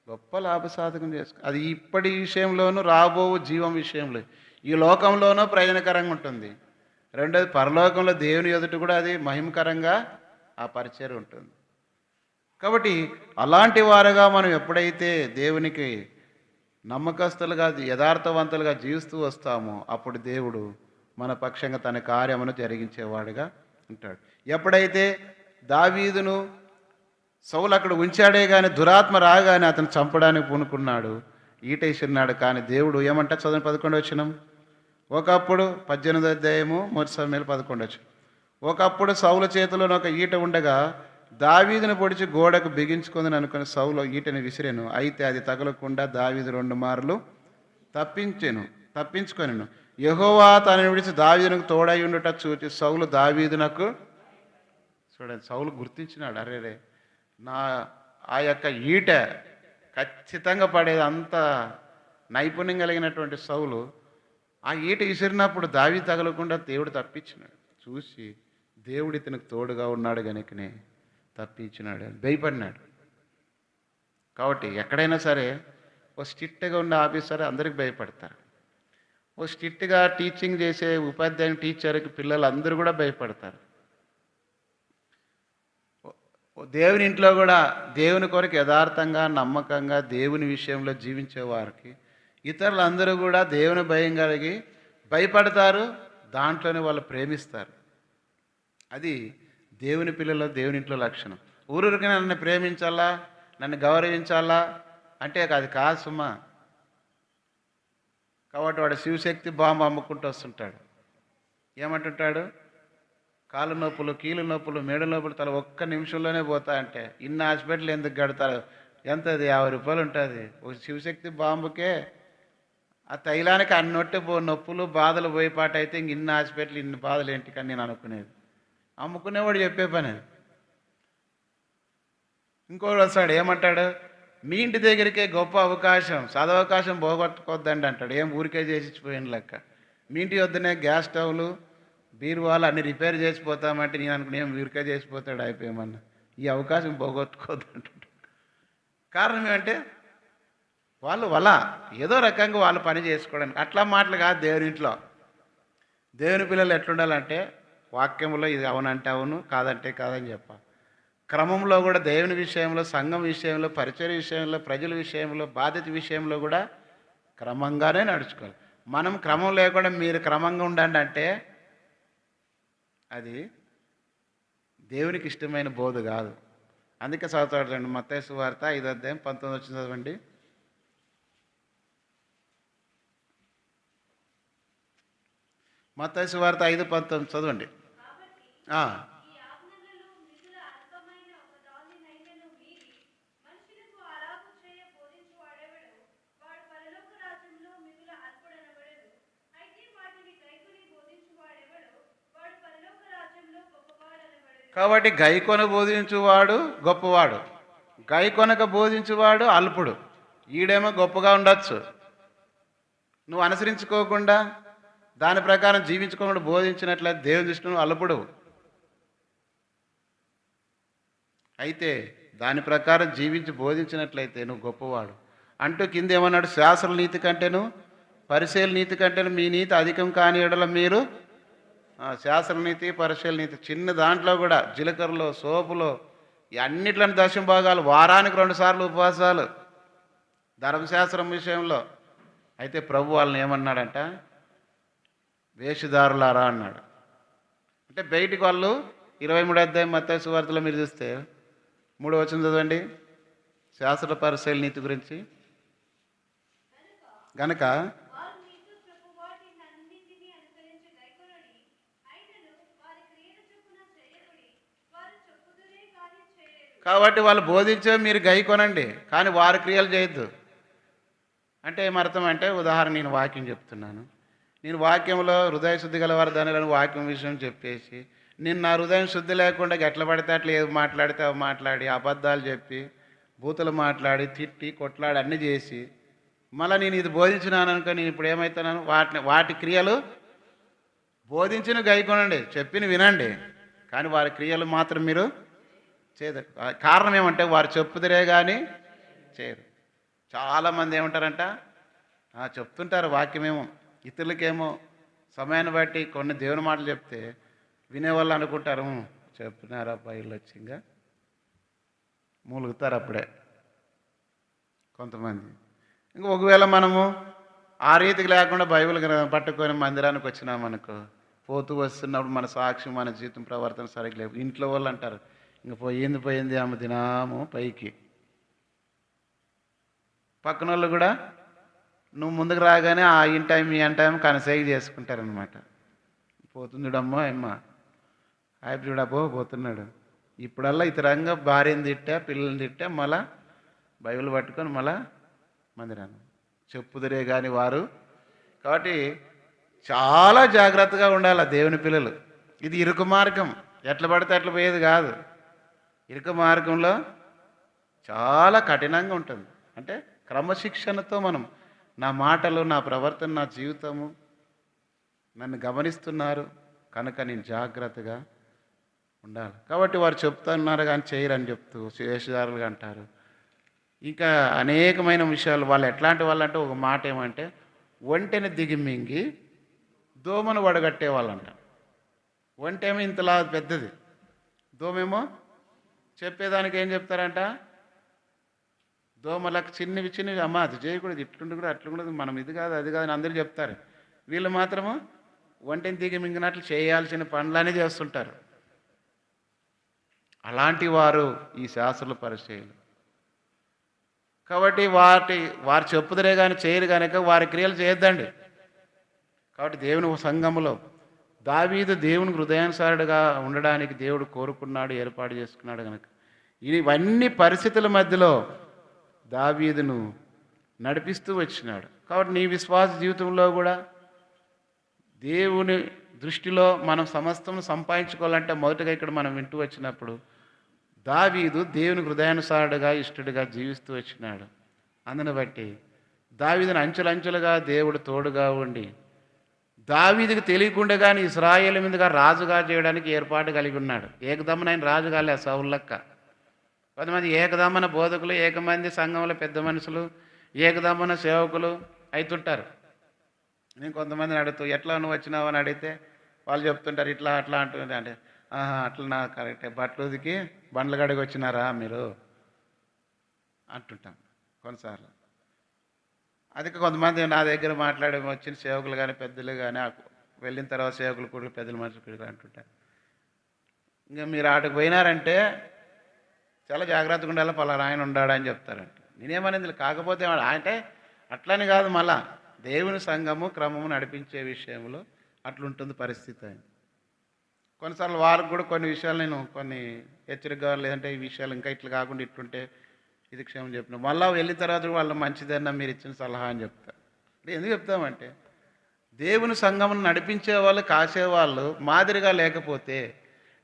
గొప్ప లాభసాధకం అది ఇప్పటి విషయంలోనూ రాబో జీవం విషయంలో ఈ లోకంలోనూ ప్రయోజనకరంగా ఉంటుంది. రెండోది పరలోకంలో దేవుని ఎదుట కూడా అది మహిమకరంగా ఆ పరిచయం ఉంటుంది. కాబట్టి అలాంటి వారుగా మనం ఎప్పుడైతే దేవునికి నమ్మకస్తులుగా యథార్థవంతులుగా జీవిస్తూ వస్తామో అప్పుడు దేవుడు మన పక్షంగా తన కార్యమును జరిగించేవాడుగా ఉంటాడు. ఎప్పుడైతే దావీదును సౌలు అక్కడ ఉంచాడే కానీ దురాత్మ రాగానే అతను చంపడానికి పూనుకున్నాడు, ఈటేసినాడు. కానీ దేవుడు ఏమంటా చదువు 11 వచనం. ఒకప్పుడు 18వ అధ్యాయము 1 సమూయేలు 11 వచనం. ఒకప్పుడు సౌలు చేతిలోని ఒక ఈట ఉండగా దావీదును పొడిచి గోడకు బిగించుకుందని అనుకుని సౌలు ఈటని విసిరెను. అయితే అది తగలకుండా దావీదు 2 మార్లు తప్పించుకొనెను. యెహోవా తనని విడిచి దావీదునకు తోడై ఉండుట చూచి సౌలు దావీదునకు, చూడండి, సౌలు గుర్తించినాడు, అరేరే నా ఆ యొక్క ఈట ఖచ్చితంగా పడేది. అంత నైపుణ్యం కలిగినటువంటి సౌలు ఆ ఈట విసిరినప్పుడు దావీదు తగలకుండా దేవుడు తప్పించినాడు. చూసి దేవుడు ఇతనికి తోడుగా ఉన్నాడు కనుకనే తప్పించినాడు, భయపడినాడు. కాబట్టి ఎక్కడైనా సరే ఓ స్ట్రిక్ట్గా ఉన్న ఆఫీసర్ అందరికి భయపడతారు. ఓ స్ట్రిక్ట్గా టీచింగ్ చేసే ఉపాధ్యాయుని టీచర్కి పిల్లలు అందరూ కూడా భయపడతారు. దేవుని ఇంట్లో కూడా దేవుని కొరకు యథార్థంగా నమ్మకంగా దేవుని విషయంలో జీవించే వారికి ఇతరులందరూ కూడా దేవుని భయం కలిగి భయపడతారు. దాంట్లోనే వాళ్ళు ప్రేమిస్తారు. అది దేవుని పిల్లలు దేవుని ఇంట్లో లక్షణం. ఊరికి నన్ను ప్రేమించాలా, నన్ను గౌరవించాలా అంటే అది కాదు సుమా. కాబట్టి వాడు శివశక్తి బాంబు అమ్ముకుంటూ వస్తుంటాడు. ఏమంటుంటాడు? కాళ్ళు నొప్పులు, కీళ్ళు నొప్పులు, మేడ నొప్పులు తల ఒక్క నిమిషంలోనే పోతా అంటే ఇన్ని హాస్పిటల్ ఎందుకు కడతారు? ఎంత అది 50 రూపాయలు ఉంటుంది. ఒక శివశక్తి బాంబుకే ఆ తైలానికి అన్నొట్టే నొప్పులు బాధలు పోయేపాటు అయితే ఇంక ఇన్ని హాస్పిటల్ ఇన్ని బాధలు ఏంటికని నేను అనుకునేది. అమ్ముకునేవాడు చెప్పే పని. ఇంకోటి వస్తాడు, ఏమంటాడు? మీ ఇంటి దగ్గరికే గొప్ప అవకాశం, సదవకాశం పోగొట్టుకోద్దండి అంటాడు. ఏం ఊరికే చేసిపోయిన లెక్క. మీ ఇంటి వద్దనే గ్యాస్ స్టవ్లు, బీరువాలు అన్ని రిపేర్ చేసిపోతామంటే నేను అనుకుని ఏం ఊరికే చేసిపోతాడు అయిపోయామన్నా. ఈ అవకాశం పోగొట్టుకోవద్దు అంటుంటాడు. కారణం ఏమంటే వాళ్ళు ఏదో రకంగా వాళ్ళు పని చేసుకోవడానికి. అట్లా మాటలు కాదు దేవుని ఇంట్లో. దేవుని పిల్లలు ఎట్లుండాలంటే వాక్యంలో ఇది అవునంటే అవును, కాదంటే కాదని చెప్పాలి. క్రమంలో కూడా దేవుని విషయంలో, సంఘం విషయంలో, పరిచర్య విషయంలో, ప్రజల విషయంలో, బాధ్యత విషయంలో కూడా క్రమంగానే నడుచుకోవాలి. మనం క్రమం లేకుండా మీరు క్రమంగా ఉండండి అంటే అది దేవునికి ఇష్టమైన బోధ కాదు. అందుకే చదువుతాడు మత్తయి సువార్త 5వ అధ్యాయం 19 వచ్చింది చదవండి. మత్తయి సువార్త 5:19 చదవండి. కాబట్టి గైకొన బోధించువాడు గొప్పవాడు, గైకొనక బోధించువాడు అల్పుడు. ఈడేమో గొప్పగా ఉండొచ్చు, నువ్వు అనుసరించుకోకుండా దాని ప్రకారం జీవించుకోకుండా బోధించినట్లయితే దేవుని దృష్టిలో అల్పుడు. అయితే దాని ప్రకారం జీవించి బోధించినట్లయితే నువ్వు గొప్పవాడు అంటూ కింద ఏమన్నాడు? శాస్త్రుల నీతి కంటేను పరిశీలన నీతి కంటేను మీ నీతి అధికం కాని ఎడల మీరు. శాస్త్ర నీతి, పరిశీలన నీతి చిన్న దాంట్లో కూడా జీలకర్రలో, సోపులో ఈ అన్నిట్లోని దశమ భాగాలు, వారానికి 2 సార్లు ఉపవాసాలు, ధర్మశాస్త్రం విషయంలో. అయితే ప్రభు వాళ్ళని ఏమన్నాడంట? వేషధారులారా అన్నాడు. అంటే బయటికి వాళ్ళు 23 అధ్యాయం మత్తయి సువార్తలో మీరు చూస్తే 3వ వచనం చదవండి. శాస్త్ర పరిశీలన నీతి గురించి. గనక కాబట్టి వాళ్ళు బోధించే మీరు గైకొనండి, కానీ వారి క్రియలు చేయొద్దు. అంటే ఏమర్థం అంటే, ఉదాహరణ నేను వాక్యం చెప్తున్నాను. నేను వాక్యంలో హృదయ శుద్ధి గలవారు దానిలను వాక్యం విషయం చెప్పేసి, నేను నా హృదయం శుద్ధి లేకుండా ఎట్లా పడితే అట్లా ఏది మాట్లాడితే అవి మాట్లాడి, అబద్ధాలు చెప్పి, బూతులు మాట్లాడి, తిట్టి, కొట్లాడి అన్నీ చేసి, మళ్ళీ నేను ఇది బోధించినాను అనుకో, నేను ఇప్పుడు ఏమవుతున్నాను? వాటి క్రియలు బోధించిన గైకొనండి, చెప్పిన వినండి, కానీ వారి క్రియలు మాత్రం మీరు చేయదు. కారణం ఏమంటే వారు చెప్పుదరే కానీ చేయరు. చాలామంది ఏమంటారంట, చెప్తుంటారు వాక్యమేమో, ఇతరులకేమో సమయాన్ని బట్టి కొన్ని దేవుని మాటలు చెప్తే వినేవాళ్ళు అనుకుంటారు, చెప్తున్నారబ్బా వీళ్ళు వచ్చి ఇంకా మూలుగుతారు అప్పుడే కొంతమంది. ఇంకా ఒకవేళ మనము ఆ రీతికి లేకుండా బైబిల్ పట్టుకొని మందిరానికి వచ్చినామనుకో, పోతూ వస్తున్నప్పుడు మన సాక్ష్యం, మన జీవితం, ప్రవర్తన సరిగ్గా లేవు. ఇంట్లో వాళ్ళు అంటారు, ఇంక పోయింది ఆమె దినాము పైకి. పక్కన వాళ్ళు కూడా నువ్వు ముందుకు రాగానే ఆ ఇన్ టైం ఈ అన్ టైం కనసేగి చేసుకుంటారనమాట. పోతుందిడమ్మో అమ్మ ఆయన చూడబో పోతున్నాడు. ఇప్పుడల్లా ఇతరంగా భార్యను తిట్టా, పిల్లల్ని తిట్టా, మళ్ళా బైబిల్ పట్టుకొని మళ్ళా మందిరాన్ని చెప్పుదరే కానీ వారు. కాబట్టి చాలా జాగ్రత్తగా ఉండాలి దేవుని పిల్లలు. ఇది ఇరుకు మార్గం, ఎట్లా పడితే అట్లా పోయేది కాదు. ఇరుకు మార్గంలో చాలా కఠినంగా ఉంటుంది. అంటే క్రమశిక్షణతో మనం, నా మాటలు, నా ప్రవర్తన, నా జీవితము నన్ను గమనిస్తున్నారు కనుక నేను జాగ్రత్తగా ఉండాలి. కాబట్టి వారు చెప్తున్నారు కానీ చేయరని చెప్తూ వేషధారులుగా అంటారు. ఇంకా అనేకమైన విషయాలు. వాళ్ళు ఎట్లాంటి వాళ్ళు అంటే, ఒక మాట ఏమంటే, ఒంటెని దిగిమింగి దోమను వడగట్టే వాళ్ళంట. ఒంటేమో ఇంతలా పెద్దది, దోమేమో చెప్పేదానికి ఏం చెప్తారంట, దోమలకు చిన్నవి అమ్మ అది చేయకూడదు, ఇట్లుండి కూడా అట్లుండదు, మనం ఇది కాదు అది కాదు అని అందరూ చెప్తారు. వీళ్ళు మాత్రము ఒంటెని దిగి మింగినట్లు చేయాల్సిన పనులన్నీ చేస్తుంటారు. అలాంటి వారు ఈ శాస్త్రుల పరిచయాలు. కాబట్టి వారు చెప్పుదరే కానీ చేయరు కనుక వారి క్రియలు చేయొద్దండి. కాబట్టి దేవుని సంఘములో దావీదు దేవుని హృదయానుసారుడుగా ఉండడానికి దేవుడు కోరుకున్నాడు, ఏర్పాటు చేసుకున్నాడు కనుక ఇవన్నీ పరిస్థితుల మధ్యలో దావీదును నడిపిస్తూ వచ్చినాడు. కాబట్టి నీ విశ్వాస జీవితంలో కూడా దేవుని దృష్టిలో మనం సమస్తం సంపాదించుకోవాలంటే మొదటగా ఇక్కడ మనం వింటూ వచ్చినప్పుడు దావీదు దేవుని హృదయానుసారుడుగా ఇష్టడుగా జీవిస్తూ వచ్చినాడు. అందుని బట్టి దావీదుని అంచెలంచెలుగా దేవుడు తోడుగా ఉండి దావీదుకి తెలియకుండా కానీ ఇశ్రాయేలు మీదుగా రాజుగా చేయడానికి ఏర్పాటు కలిగి ఉన్నాడు. ఏకదమ్మన ఆయన రాజు కాలే, సౌలక్క. కొంతమంది ఏకదమ్మన బోధకులు, ఏకమంది సంఘంలో పెద్ద మనుషులు, ఏకదమ్మన సేవకులు అవుతుంటారు. నేను కొంతమందిని అడుగుతూ ఎట్లా నువ్వు వచ్చినావు అని అడిగితే వాళ్ళు చెప్తుంటారు ఇట్లా అట్లా అంటుంది. అంటే అట్లా నా కరెక్టే, బట్టలు ఉదికి బండ్లు గడికి వచ్చినారా మీరు అంటుంటాం కొన్నిసార్లు. అది కొంతమంది నా దగ్గర మాట్లాడే వచ్చిన సేవకులు కానీ పెద్దలు కానీ వెళ్ళిన తర్వాత సేవకులు కూడా పెద్దల మనుషులు కూడా అంటుంటారు, ఇంకా మీరు ఆటకు పోయినారంటే చాలా జాగ్రత్తగా ఉండాలి, పలానా ఆయన ఉండాడని చెప్తారంట. నేనేమనేది కాకపోతే అంటే అట్లని కాదు, మళ్ళా దేవుని సంఘము క్రమము నడిపించే విషయంలో అట్లుంటుంది పరిస్థితి అని. కొన్నిసార్లు వారికి కూడా కొన్ని విషయాలు నేను కొన్ని హెచ్చరికగా, లేదంటే ఈ విషయాలు ఇంకా ఇట్లా కాకుండా ఇట్లుంటే ఇది క్షేమం చెప్పిన మళ్ళీ వెళ్ళిన తర్వాత వాళ్ళు మంచిదన్నా మీరు ఇచ్చిన సలహా అని చెప్తారు. అంటే ఎందుకు చెప్తామంటే దేవుని సంఘమును నడిపించే వాళ్ళు, కాసేవాళ్ళు మాదిరిగా లేకపోతే,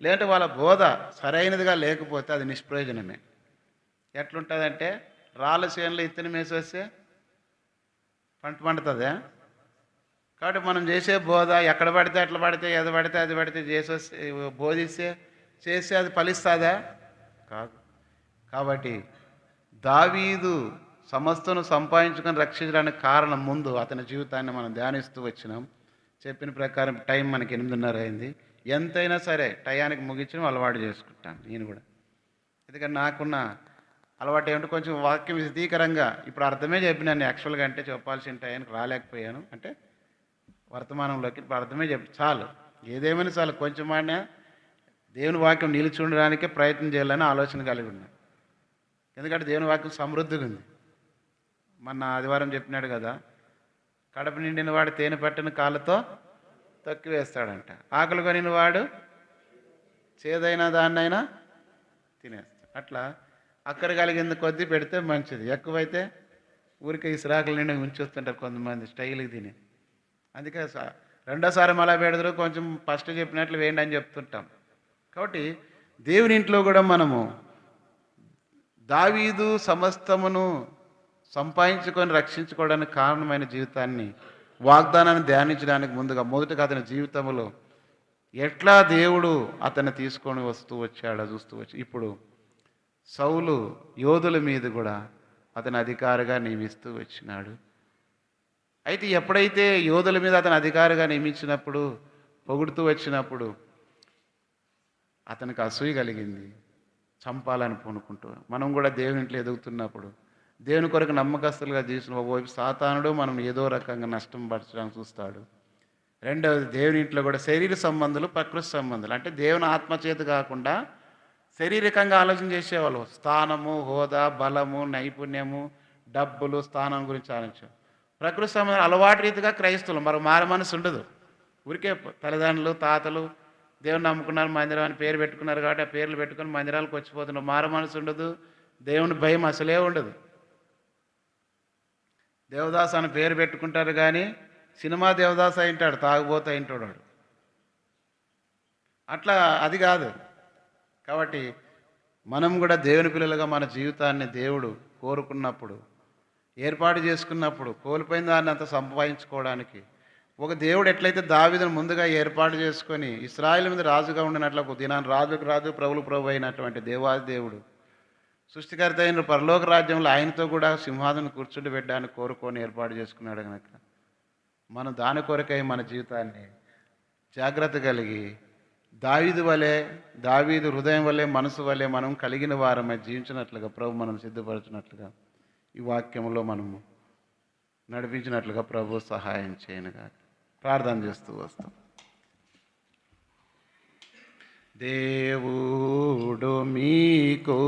లేదంటే వాళ్ళ బోధ సరైనదిగా లేకపోతే అది నిష్ప్రయోజనమే. ఎట్లుంటుందంటే రాళ్ళ చేనులో ఇత్తనం వేసేస్తే పండుతుందా? కాబట్టి మనం చేసే బోధ ఎక్కడ పడితే ఎట్లా పడితే ఏది పడితే అది పడితే చేసేస్తే బోధిస్తే చేస్తే అది ఫలిస్తుందా? కాదు. కాబట్టి దావీదు సమస్తను సంపాదించుకొని రక్షించడానికి కారణం ముందు అతని జీవితాన్ని మనం ధ్యానిస్తూ వచ్చినాం. చెప్పిన ప్రకారం టైం మనకి 8:30 అయింది. ఎంతైనా సరే టయానికి ముగించడం అలవాటు చేసుకుంటాను నేను కూడా. ఎందుకంటే నాకున్న అలవాటు ఏమిటంటే కొంచెం వాక్యం విశదీకరంగా ఇప్పుడు అర్థమే చెప్పినాను యాక్చువల్గా, అంటే చెప్పాల్సిన టైంకి రాలేకపోయాను, అంటే వర్తమానంలోకి ఇప్పుడు అర్థమే చెప్పి చాలు, ఏదేమైనా చాలు, కొంచెం మాట దేవుని వాక్యం నిలిచి ఉండడానికే ప్రయత్నం చేయాలని ఆలోచన కలిగి ఉన్నాను. ఎందుకంటే దేవుని వాక్యం సమృద్ధిగా ఉంది. మొన్న ఆదివారం చెప్పినాడు కదా, కడప నిండిన వాడు తేనె పట్టిన కాళ్ళతో తొక్కి వేస్తాడంట, ఆకలి కొనిన వాడు చేదైనా దాన్నైనా తినేస్తాడు. అట్లా అక్కర కలిగింది కొద్దీ పెడితే మంచిది, ఎక్కువైతే ఊరికే ఇసురాకుల నిండా ఉంచేస్తుంటారు కొంతమంది స్టైల్కి తిని. అందుకే రెండోసారి మళ్ళా పెడతారు, కొంచెం ఫస్ట్ చెప్పినట్లు వేయండి అని చెప్తుంటాం. కాబట్టి దేవుని ఇంట్లో కూడా మనము దావీదు సమస్తమును సంపాదించుకొని రక్షించుకోవడానికి కారణమైన జీవితాన్ని, వాగ్దానాన్ని ధ్యానించడానికి ముందుగా మొదటగా అతని జీవితంలో ఎట్లా దేవుడు అతన్ని తీసుకొని వస్తూ వచ్చాడో చూస్తూ వచ్చి, ఇప్పుడు సౌలు యోధుల మీద కూడా అతని అధికారిగా నియమిస్తూ వచ్చినాడు. అయితే ఎప్పుడైతే యోధుల మీద అతని అధికారిగా నియమించినప్పుడు, పొగుడుతూ వచ్చినప్పుడు అతనికి అసూయ కలిగింది, చంపాలని పూనుకుంటూ. మనం కూడా దేవుని ఇంట్లో ఎదుగుతున్నప్పుడు దేవుని కొరకు నమ్మకస్తులుగా చేసిన ఒకవైపు సాతానుడు మనం ఏదో రకంగా నష్టం పరచడానికి చూస్తాడు. రెండవది దేవుని ఇంట్లో కూడా శరీర సంబంధాలు, ప్రకృతి సంబంధాలు, అంటే దేవుని ఆత్మచేత కాకుండా శారీరకంగా ఆలోచన చేసేవాళ్ళు, స్థానము, హోదా, బలము, నైపుణ్యము, డబ్బులు, స్థానం గురించి ఆలోచించారు. ప్రకృతి సంబంధాలు అలవాటు రీతిగా క్రైస్తవులు మరి మారు మనసు ఉండదు. ఊరికే తల్లిదండ్రులు, తాతలు దేవుని నమ్ముకున్నారు, మందిరం అని పేరు పెట్టుకున్నారు కాబట్టి ఆ పేర్లు పెట్టుకుని మందిరాలకు వచ్చిపోతున్నారు. మారు మనసు ఉండదు, దేవుని భయం అసలే ఉండదు. దేవదాస్ అని పేరు పెట్టుకుంటారు కానీ సినిమా దేవదాస్ అయింటాడు, తాగుబోతూ అయింటాడు వాడు. అట్లా అది కాదు. కాబట్టి మనం కూడా దేవుని పిల్లలుగా మన జీవితాన్ని దేవుడు కోరుకున్నప్పుడు, ఏర్పాటు చేసుకున్నప్పుడు, కోల్పోయిన దాన్ని అంతా సంపాదించుకోవడానికి ఒక దేవుడు ఎట్లయితే దావీదును ముందుగా ఏర్పాటు చేసుకొని ఇశ్రాయేలు మీద రాజుగా ఉండినట్లు ఒక దినాన్ని రాజుకు రాజు, ప్రభులు ప్రభు అయినటువంటి దేవాది దేవుడు, సృష్టికర్త అయిన పరలోక రాజ్యంలో ఆయనతో కూడా సింహాసనం కూర్చుండి పెట్టడానికి కోరుకొని ఏర్పాటు చేసుకున్నాడు కనుక మనం దాని కొరకై మన జీవితాన్ని జాగ్రత్త కలిగి దావీదు వలె, దావీదు హృదయం వలె, మనసు వలె మనం కలిగిన వారమై జీవించినట్లుగా ప్రభు మనం సిద్ధపరచినట్లుగా ఈ వాక్యంలో మనము నడిపించినట్లుగా ప్రభు సహాయం చేయనుగా ప్రార్థన చేస్తూ వస్తాం. దేవుడు మీకు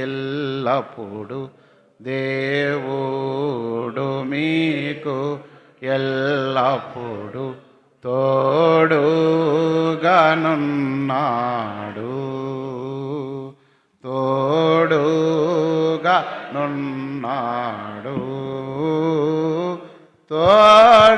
ఎల్లప్పుడు, దేవుడు మీకు ఎల్లప్పుడు తోడుగానున్నాడు, తోడుగానున్నాడు, తోడుగానున్నాడు.